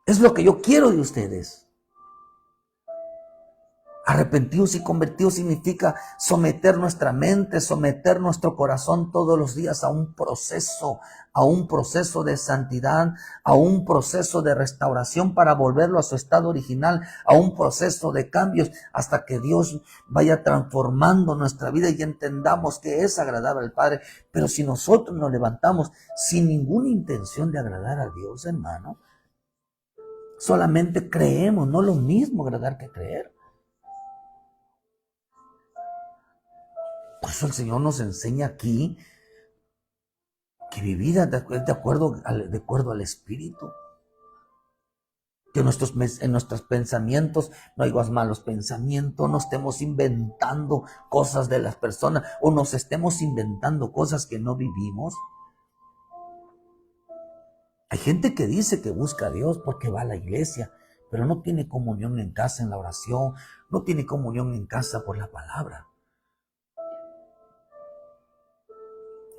Es lo que yo quiero de ustedes. Arrepentidos y convertidos significa someter nuestra mente, someter nuestro corazón todos los días a un proceso de santidad, a un proceso de restauración para volverlo a su estado original, a un proceso de cambios hasta que Dios vaya transformando nuestra vida y entendamos que es agradable al Padre. Pero si nosotros nos levantamos sin ninguna intención de agradar a Dios, hermano, solamente creemos, no lo mismo agradar que creer. Por eso el Señor nos enseña aquí que vivir de acuerdo al Espíritu. Que en nuestros pensamientos no hay malos pensamientos, no estemos inventando cosas de las personas o nos estemos inventando cosas que no vivimos. Hay gente que dice que busca a Dios porque va a la iglesia, pero no tiene comunión en casa en la oración, no tiene comunión en casa por la palabra.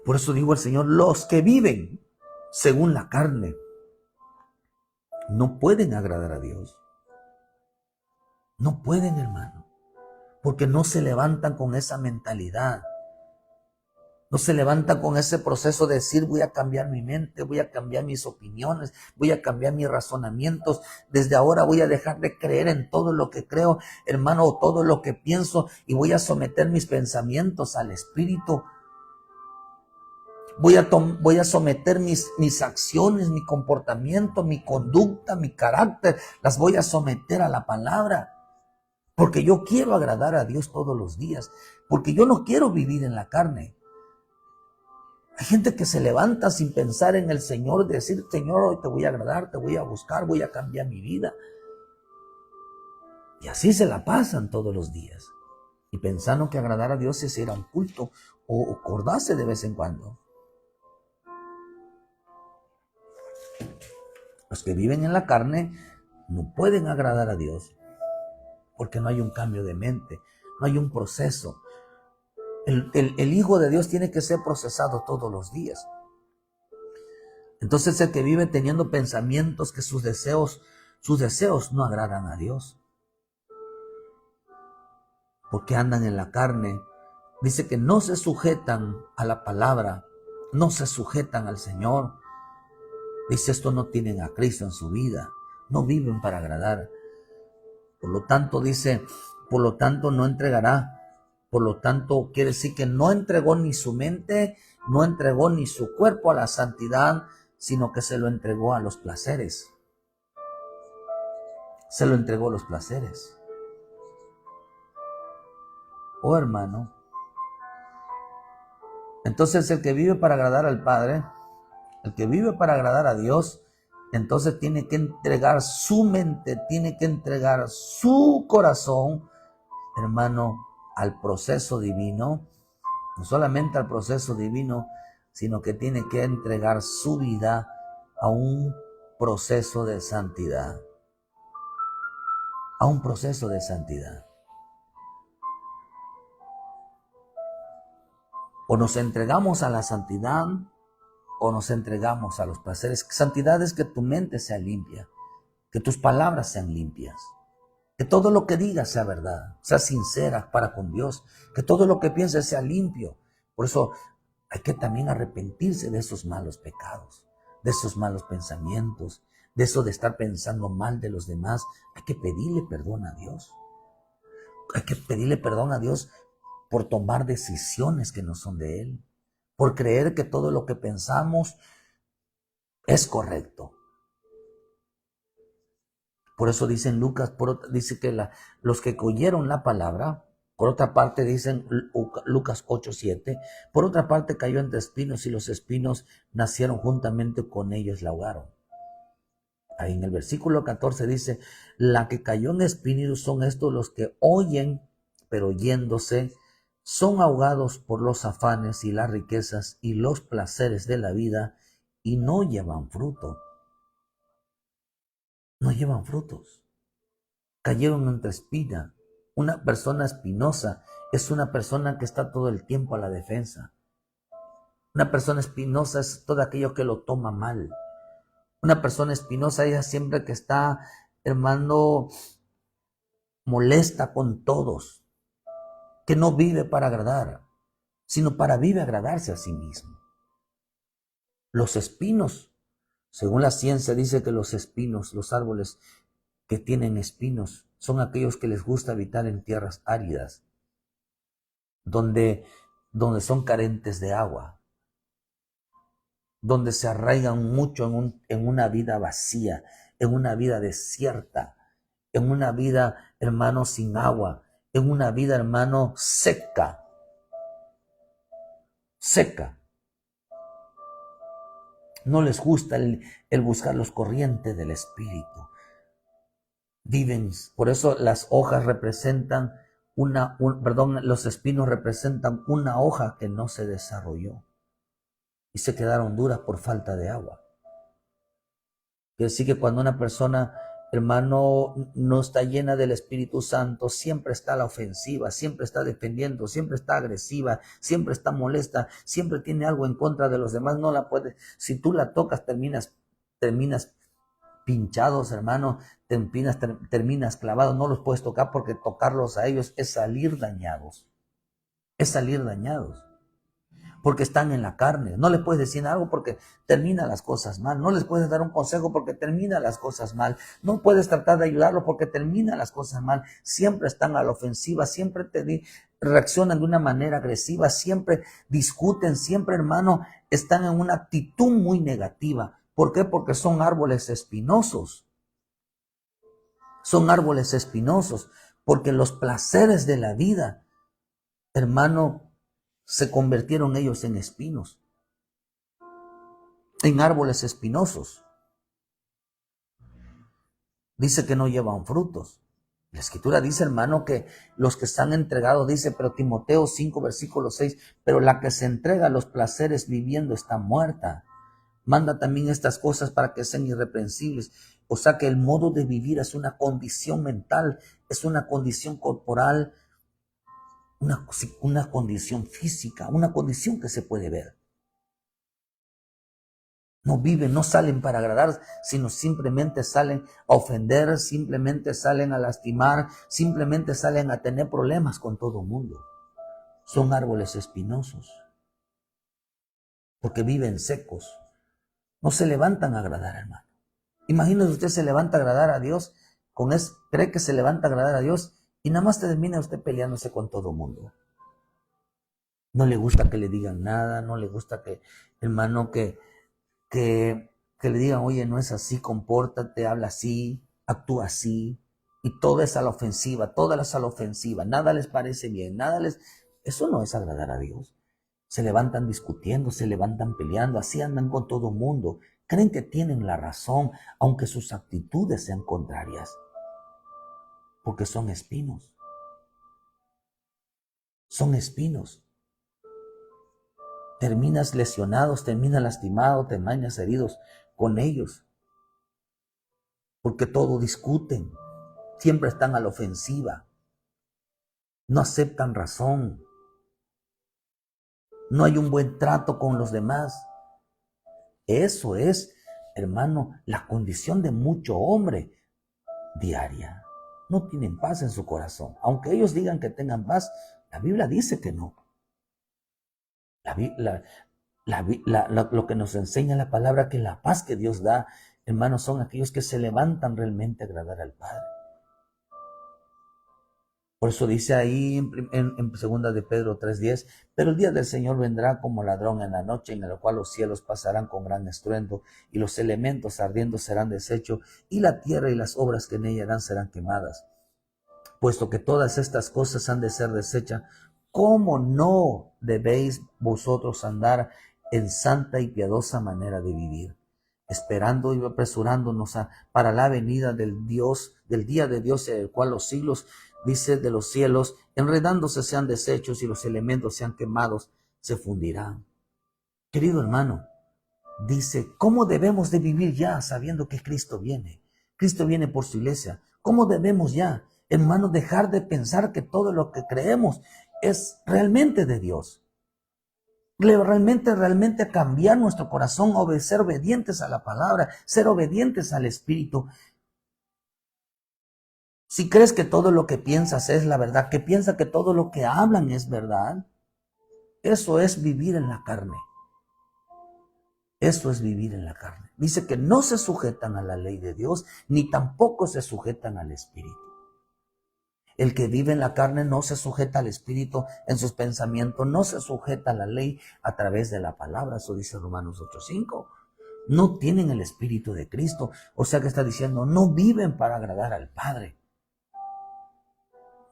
Por eso digo al Señor, los que viven según la carne no pueden agradar a Dios. No pueden, hermano, porque no se levantan con esa mentalidad. No se levantan con ese proceso de decir, voy a cambiar mi mente, voy a cambiar mis opiniones, voy a cambiar mis razonamientos. Desde ahora voy a dejar de creer en todo lo que creo, hermano, o todo lo que pienso, y voy a someter mis pensamientos al Espíritu. Voy a someter mis acciones, mi comportamiento, mi conducta, mi carácter, las voy a someter a la palabra. Porque yo quiero agradar a Dios todos los días. Porque yo no quiero vivir en la carne. Hay gente que se levanta sin pensar en el Señor, decir, Señor, hoy te voy a agradar, te voy a buscar, voy a cambiar mi vida. Y así se la pasan todos los días. Y pensando que agradar a Dios es ir a un culto o acordarse de vez en cuando. Los que viven en la carne no pueden agradar a Dios porque no hay un cambio de mente, no hay un proceso. El Hijo de Dios tiene que ser procesado todos los días. Entonces el que vive teniendo pensamientos que sus deseos no agradan a Dios. Porque andan en la carne. Dice que no se sujetan a la palabra, no se sujetan al Señor. Dice, esto no tienen a Cristo en su vida, no viven para agradar. Por lo tanto, dice, por lo tanto no entregará. Por lo tanto, quiere decir que no entregó ni su mente, no entregó ni su cuerpo a la santidad, sino que se lo entregó a los placeres. Se lo entregó a los placeres. Oh, hermano. Entonces, el que vive para agradar al Padre, el que vive para agradar a Dios, entonces tiene que entregar su mente, tiene que entregar su corazón, hermano, al proceso divino. No solamente al proceso divino, sino que tiene que entregar su vida a un proceso de santidad. A un proceso de santidad. O nos entregamos a la santidad o nos entregamos a los placeres. Santidad es que tu mente sea limpia, que tus palabras sean limpias. Que todo lo que digas sea verdad, sea sincera para con Dios. Que todo lo que pienses sea limpio. Por eso hay que también arrepentirse de esos malos pecados, de esos malos pensamientos, de eso de estar pensando mal de los demás. Hay que pedirle perdón a Dios. Hay que pedirle perdón a Dios por tomar decisiones que no son de Él, por creer que todo lo que pensamos es correcto. Por eso dice en Lucas, dice que los que oyeron la palabra, por otra parte dicen Lucas 8:7, por otra parte cayó entre espinos y los espinos nacieron juntamente con ellos, la ahogaron. Ahí en el versículo 14 dice, la que cayó en espinos son estos los que oyen, pero oyéndose, son ahogados por los afanes y las riquezas y los placeres de la vida y no llevan fruto. No llevan frutos. Cayeron entre espina. Una persona espinosa es una persona que está todo el tiempo a la defensa. Una persona espinosa es todo aquello que lo toma mal. Una persona espinosa es siempre que está, hermano, molesta con todos, que no vive para agradar, sino para vive agradarse a sí mismo. Los espinos, según la ciencia dice que los espinos, los árboles que tienen espinos, son aquellos que les gusta habitar en tierras áridas, donde son carentes de agua, donde se arraigan mucho en una vida vacía, en una vida desierta, en una vida, hermano, sin agua, en una vida, hermano, seca. No les gusta el buscar los corrientes del Espíritu. Viven, por eso las hojas representan los espinos representan una hoja que no se desarrolló y se quedaron duras por falta de agua. Quiere decir que cuando una persona, hermano, no está llena del Espíritu Santo, siempre está a la ofensiva, siempre está defendiendo, siempre está agresiva, siempre está molesta, siempre tiene algo en contra de los demás, no la puede. Si tú la tocas, terminas pinchados, hermano, terminas clavados, no los puedes tocar porque tocarlos a ellos es salir dañados. Es salir dañados. Porque están en la carne. No les puedes decir algo porque termina las cosas mal. No les puedes dar un consejo porque termina las cosas mal. No puedes tratar de ayudarlos porque termina las cosas mal. Siempre están a la ofensiva, siempre reaccionan de una manera agresiva, siempre discuten, siempre, hermano, están en una actitud muy negativa. ¿Por qué? Porque son árboles espinosos. Son árboles espinosos. Porque los placeres de la vida, hermano, se convirtieron ellos en espinos, en árboles espinosos. Dice que no llevan frutos. La Escritura dice, hermano, que los que están entregados, dice, pero Timoteo 5, versículo 6, pero la que se entrega a los placeres viviendo está muerta. Manda también estas cosas para que sean irreprensibles. O sea que el modo de vivir es una condición mental, es una condición corporal, una condición física, una condición que se puede ver. No viven, no salen para agradar, sino simplemente salen a ofender, simplemente salen a lastimar, simplemente salen a tener problemas con todo el mundo. Son árboles espinosos, porque viven secos. No se levantan a agradar, hermano. Imagínese usted se levanta a agradar a Dios, cree que se levanta a agradar a Dios y nada más termina usted peleándose con todo el mundo. No le gusta que le digan nada, no le gusta que, hermano, que le digan, oye, no es así, compórtate, habla así, actúa así, y todo es a la ofensiva, todas las a la ofensiva, nada les parece bien, eso no es agradar a Dios. Se levantan discutiendo, se levantan peleando, así andan con todo el mundo, creen que tienen la razón, aunque sus actitudes sean contrarias, porque son espinos. Son espinos. Terminas lesionados, terminas lastimado, terminas heridos con ellos. Porque todo discuten, siempre están a la ofensiva, no aceptan razón, no hay un buen trato con los demás. Eso es, hermano, la condición de mucho hombre diaria. no tienen paz en su corazón. Aunque ellos digan que tengan paz, la Biblia dice que no. Lo que nos enseña la palabra, que la paz que Dios da, hermanos, son aquellos que se levantan realmente a agradar al Padre. Por eso dice ahí en 2 de Pedro 3:10, pero el día del Señor vendrá como ladrón en la noche, en el cual los cielos pasarán con gran estruendo, y los elementos ardiendo serán deshechos, y la tierra y las obras que en ella dan serán quemadas. Puesto que todas estas cosas han de ser deshechas, ¿cómo no debéis vosotros andar en santa y piadosa manera de vivir, esperando y apresurándonos para la venida del día de Dios, en el cual los siglos, dice, de los cielos, enredándose sean deshechos y los elementos sean quemados, se fundirán? Querido hermano, dice, ¿cómo debemos de vivir ya sabiendo que Cristo viene? Cristo viene por su iglesia. ¿Cómo debemos ya, hermano, dejar de pensar que todo lo que creemos es realmente de Dios? Realmente cambiar nuestro corazón, ser obedientes a la palabra, ser obedientes al Espíritu. Si crees que todo lo que piensas es la verdad, que piensa que todo lo que hablan es verdad, eso es vivir en la carne. Eso es vivir en la carne. Dice que no se sujetan a la ley de Dios, ni tampoco se sujetan al Espíritu. El que vive en la carne no se sujeta al Espíritu en sus pensamientos, no se sujeta a la ley a través de la palabra. Eso dice Romanos 8:5. No tienen el Espíritu de Cristo. O sea que está diciendo, no viven para agradar al Padre.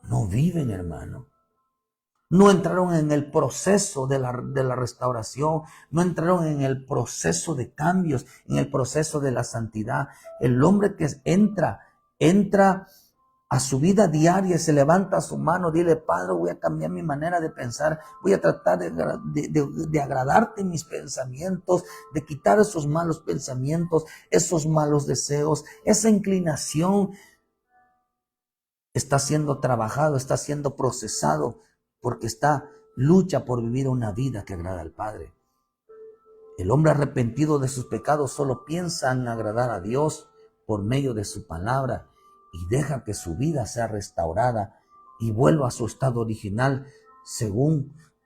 No viven, hermano. No entraron en el proceso de la restauración, no entraron en el proceso de cambios, en el proceso de la santidad. El hombre que entra a su vida diaria, se levanta su mano, dile, Padre, voy a cambiar mi manera de pensar, voy a tratar de agradarte en mis pensamientos, de quitar esos malos pensamientos, esos malos deseos, esa inclinación. Está siendo trabajado, está siendo procesado, porque lucha por vivir una vida que agrada al Padre. El hombre arrepentido de sus pecados solo piensa en agradar a Dios por medio de su palabra y deja que su vida sea restaurada y vuelva a su estado original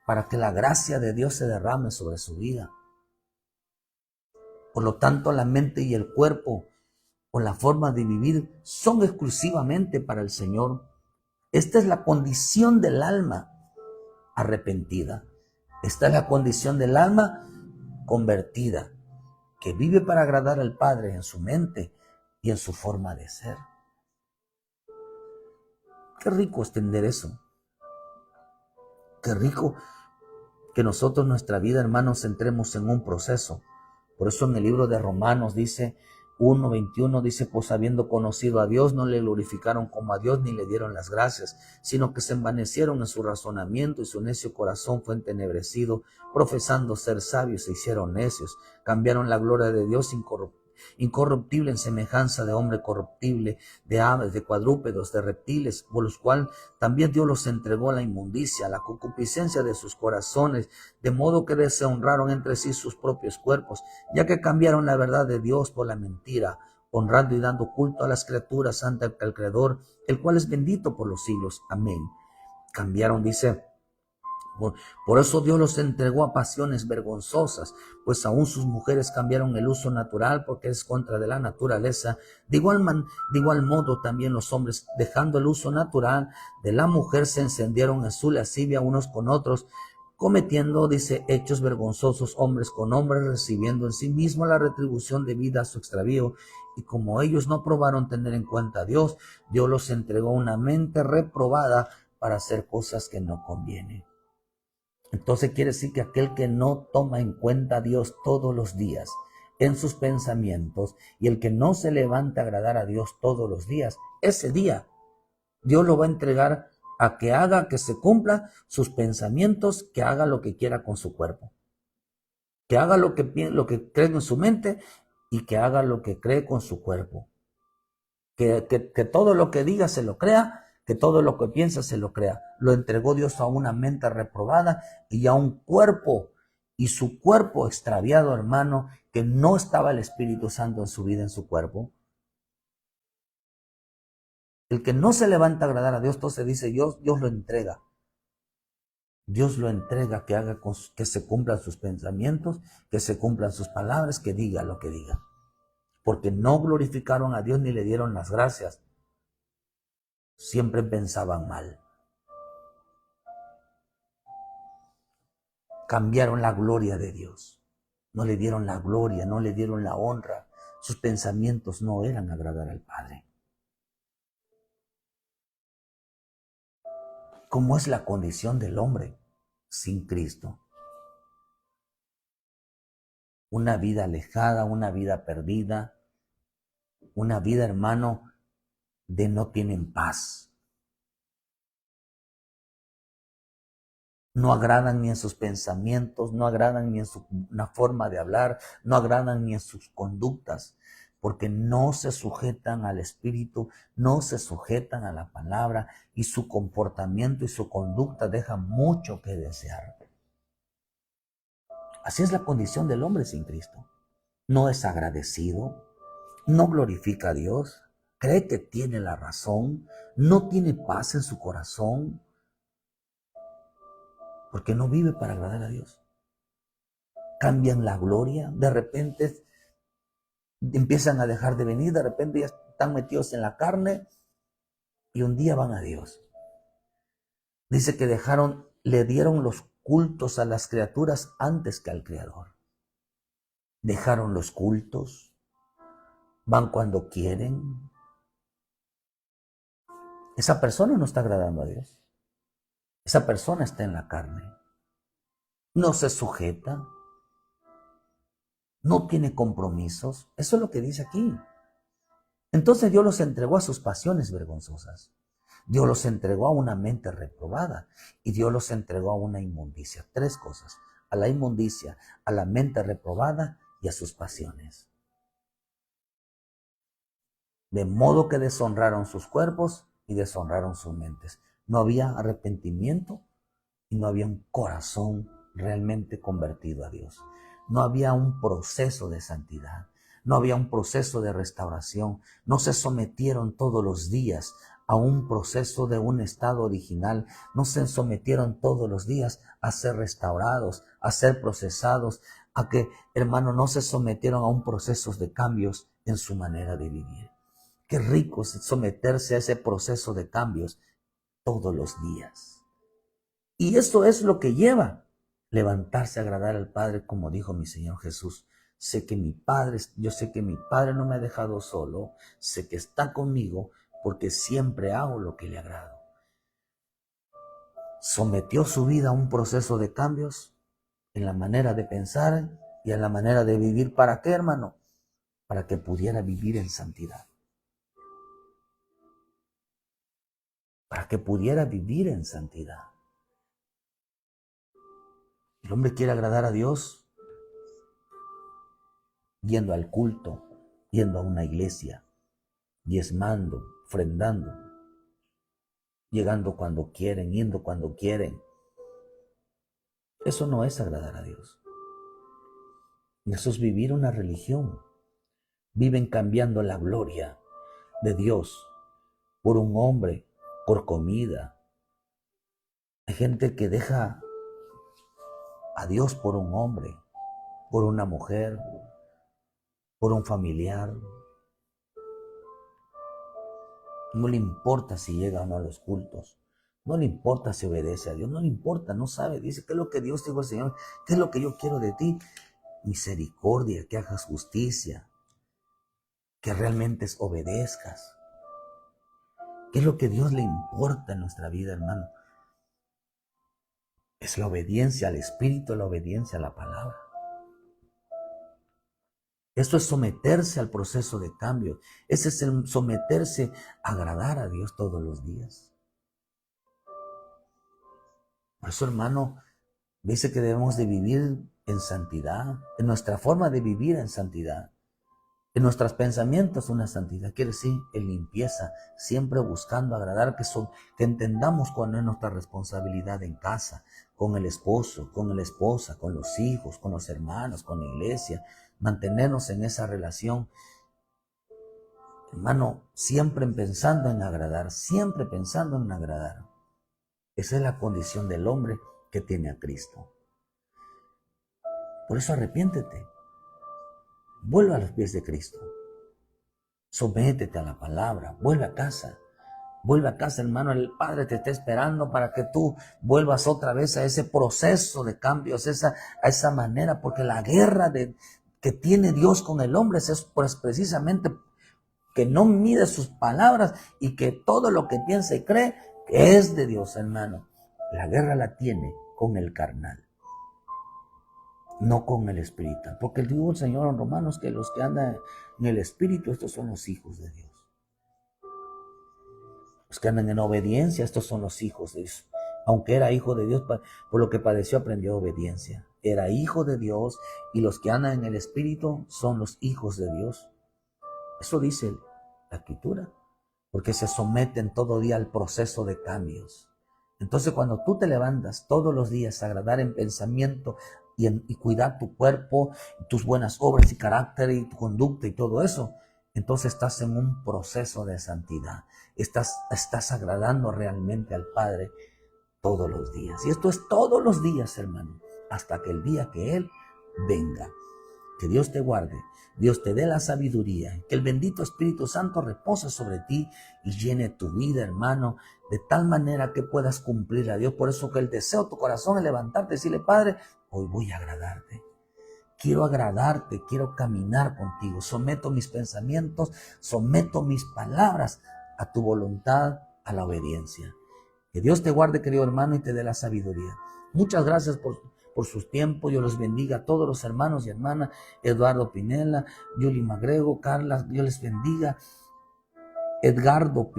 para que la gracia de Dios se derrame sobre su vida. Por lo tanto, la mente y el cuerpo o la forma de vivir son exclusivamente para el Señor. Esta es la condición del alma arrepentida. Esta es la condición del alma convertida, que vive para agradar al Padre en su mente y en su forma de ser. Qué rico extender eso. Qué rico que nosotros, nuestra vida, hermanos, entremos en un proceso. Por eso en el libro de Romanos dice 1:21, dice, pues habiendo conocido a Dios, no le glorificaron como a Dios ni le dieron las gracias, sino que se envanecieron en su razonamiento y su necio corazón fue entenebrecido, profesando ser sabios se hicieron necios, cambiaron la gloria de Dios incorruptible en semejanza de hombre corruptible, de aves, de cuadrúpedos, de reptiles, por los cuales también Dios los entregó a la inmundicia, a la concupiscencia de sus corazones, de modo que deshonraron entre sí sus propios cuerpos, ya que cambiaron la verdad de Dios por la mentira, honrando y dando culto a las criaturas ante el Creador, el cual es bendito por los siglos. Amén. Cambiaron, dice, por eso Dios los entregó a pasiones vergonzosas, pues aún sus mujeres cambiaron el uso natural porque es contra de la naturaleza. De igual modo también los hombres, dejando el uso natural de la mujer, se encendieron en su lascivia unos con otros, cometiendo, dice, hechos vergonzosos hombres con hombres, recibiendo en sí mismo la retribución debida a su extravío. Y como ellos no probaron tener en cuenta a Dios, Dios los entregó una mente reprobada para hacer cosas que no convienen. Entonces quiere decir que aquel que no toma en cuenta a Dios todos los días en sus pensamientos y el que no se levanta a agradar a Dios todos los días, ese día Dios lo va a entregar a que haga, que se cumpla sus pensamientos, que haga lo que quiera con su cuerpo, que haga lo que cree en su mente y que haga lo que cree con su cuerpo, que todo lo que diga se lo crea, que todo lo que piensa se lo crea. Lo entregó Dios a una mente reprobada y a un cuerpo, y su cuerpo extraviado, hermano, que no estaba el Espíritu Santo en su vida, en su cuerpo. El que no se levanta a agradar a Dios, entonces dice, Dios lo entrega. Dios lo entrega, que haga que se cumplan sus pensamientos, que se cumplan sus palabras, que diga lo que diga. Porque no glorificaron a Dios ni le dieron las gracias. Siempre pensaban mal. Cambiaron la gloria de Dios. No le dieron la gloria, no le dieron la honra. Sus pensamientos no eran agradar al Padre. ¿Cómo es la condición del hombre sin Cristo? Una vida alejada, una vida perdida, una vida, hermano, de no tienen paz. No agradan ni en sus pensamientos, no agradan ni en una forma de hablar, no agradan ni en sus conductas, porque no se sujetan al Espíritu, no se sujetan a la palabra, y su comportamiento y su conducta dejan mucho que desear. Así es la condición del hombre sin Cristo. No es agradecido, no glorifica a Dios, cree que tiene la razón, no tiene paz en su corazón, porque no vive para agradar a Dios. Cambian la gloria, de repente empiezan a dejar de venir, de repente ya están metidos en la carne y un día van a Dios. Dice que le dieron los cultos a las criaturas antes que al Creador. Dejaron los cultos, van cuando quieren. Esa persona no está agradando a Dios. Esa persona está en la carne. No se sujeta. No tiene compromisos. Eso es lo que dice aquí. Entonces Dios los entregó a sus pasiones vergonzosas. Dios los entregó a una mente reprobada. Y Dios los entregó a una inmundicia. 3 cosas. A la inmundicia, a la mente reprobada y a sus pasiones. De modo que deshonraron sus cuerpos y deshonraron sus mentes. No había arrepentimiento y no había un corazón realmente convertido a Dios. No había un proceso de santidad. No había un proceso de restauración. No se sometieron todos los días a un proceso de un estado original. No se sometieron todos los días a ser restaurados, a ser procesados, a que, hermano, no se sometieron a un proceso de cambios en su manera de vivir. Qué rico es someterse a ese proceso de cambios todos los días. Y esto es lo que lleva levantarse a agradar al Padre, como dijo mi Señor Jesús. Yo sé que mi Padre no me ha dejado solo, sé que está conmigo porque siempre hago lo que le agrado. Sometió su vida a un proceso de cambios en la manera de pensar y en la manera de vivir. ¿Para qué, hermano? Para que pudiera vivir en santidad. Para que pudiera vivir en santidad. El hombre quiere agradar a Dios yendo al culto, yendo a una iglesia, diezmando, ofrendando, llegando cuando quieren, yendo cuando quieren. Eso no es agradar a Dios. Eso es vivir una religión. Viven cambiando la gloria de Dios por un hombre, por comida. Hay gente que deja a Dios por un hombre, por una mujer, por un familiar. No le importa si llega o no a los cultos. No le importa si obedece a Dios. No le importa, no sabe. Dice, ¿qué es lo que Dios dijo al Señor? ¿Qué es lo que yo quiero de ti? Misericordia, que hagas justicia, que realmente obedezcas. ¿Qué es lo que a Dios le importa en nuestra vida, hermano? Es la obediencia al Espíritu, la obediencia a la palabra. Esto es someterse al proceso de cambio. Ese es el someterse a agradar a Dios todos los días. Por eso, hermano, dice que debemos de vivir en santidad, en nuestra forma de vivir en santidad, en nuestros pensamientos una santidad, quiere decir en limpieza, siempre buscando agradar, que entendamos cuál es nuestra responsabilidad en casa, con el esposo, con la esposa, con los hijos, con los hermanos, con la iglesia, mantenernos en esa relación. Hermano, siempre pensando en agradar, siempre pensando en agradar. Esa es la condición del hombre que tiene a Cristo. Por eso arrepiéntete. Vuelve a los pies de Cristo. Sométete a la palabra. Vuelve a casa. Vuelve a casa, hermano. El Padre te está esperando para que tú vuelvas otra vez a ese proceso de cambios, a esa manera, porque la guerra que tiene Dios con el hombre es pues precisamente que no mide sus palabras y que todo lo que piensa y cree es de Dios, hermano. La guerra la tiene con el carnal, no con el espiritual. Porque dijo el Señor en Romanos que los que andan en el espíritu, estos son los hijos de Dios. Los que andan en obediencia, estos son los hijos de Dios. Aunque era hijo de Dios, por lo que padeció aprendió obediencia. Era hijo de Dios y los que andan en el espíritu son los hijos de Dios. Eso dice la Escritura, porque se someten todo día al proceso de cambios. Entonces cuando tú te levantas todos los días a agradar en pensamiento y cuidar tu cuerpo, tus buenas obras y carácter y tu conducta y todo eso, entonces estás en un proceso de santidad. Estás agradando realmente al Padre todos los días. Y esto es todos los días, hermano, hasta que el día que Él venga. Que Dios te guarde, Dios te dé la sabiduría, que el bendito Espíritu Santo repose sobre ti y llene tu vida, hermano, de tal manera que puedas cumplir a Dios. Por eso que el deseo de tu corazón es levantarte y decirle: Padre, hoy voy a agradarte. Quiero agradarte, quiero caminar contigo. Someto mis pensamientos, someto mis palabras a tu voluntad, a la obediencia. Que Dios te guarde, querido hermano, y te dé la sabiduría. Muchas gracias por sus tiempos. Dios los bendiga a todos los hermanos y hermanas. Eduardo Pinela, Yuli Magrego, Carla, Dios les bendiga. Edgardo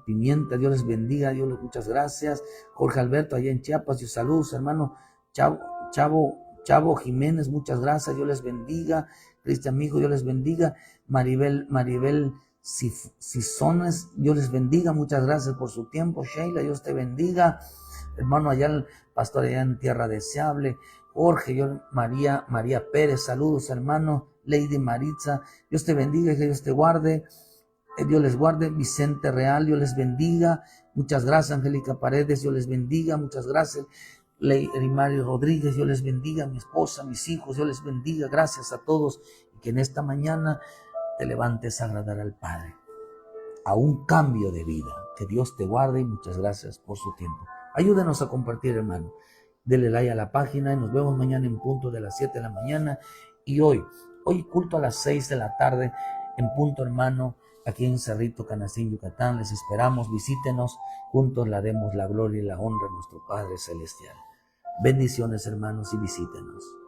Pimienta, Dios les bendiga. Muchas gracias. Jorge Alberto, allá en Chiapas, Dios saludos, hermano. Chavo Jiménez, muchas gracias. Dios les bendiga. Cristian Mijo, Dios les bendiga. Maribel Sisones, Dios les bendiga. Muchas gracias por su tiempo. Sheila, Dios te bendiga. Hermano, allá el pastor allá en Tierra Deseable. Jorge, María Pérez, saludos, hermano. Lady Maritza, Dios te bendiga y que Dios te guarde. Dios les guarde. Vicente Real, Dios les bendiga. Muchas gracias. Angélica Paredes, Dios les bendiga. Muchas gracias. Lady Mario Rodríguez, Dios les bendiga. Mi esposa, mis hijos, Dios les bendiga. Gracias a todos. Y que en esta mañana te levantes a agradar al Padre, a un cambio de vida. Que Dios te guarde y muchas gracias por su tiempo. Ayúdenos a compartir, hermano. Dele like a la página y nos vemos mañana en punto de las 7 de la mañana. Y hoy culto a las 6 de la tarde en punto, hermano, aquí en Cerrito, Canacín, Yucatán. Les esperamos, visítenos. Juntos le demos la gloria y la honra a nuestro Padre Celestial. Bendiciones, hermanos, y visítenos.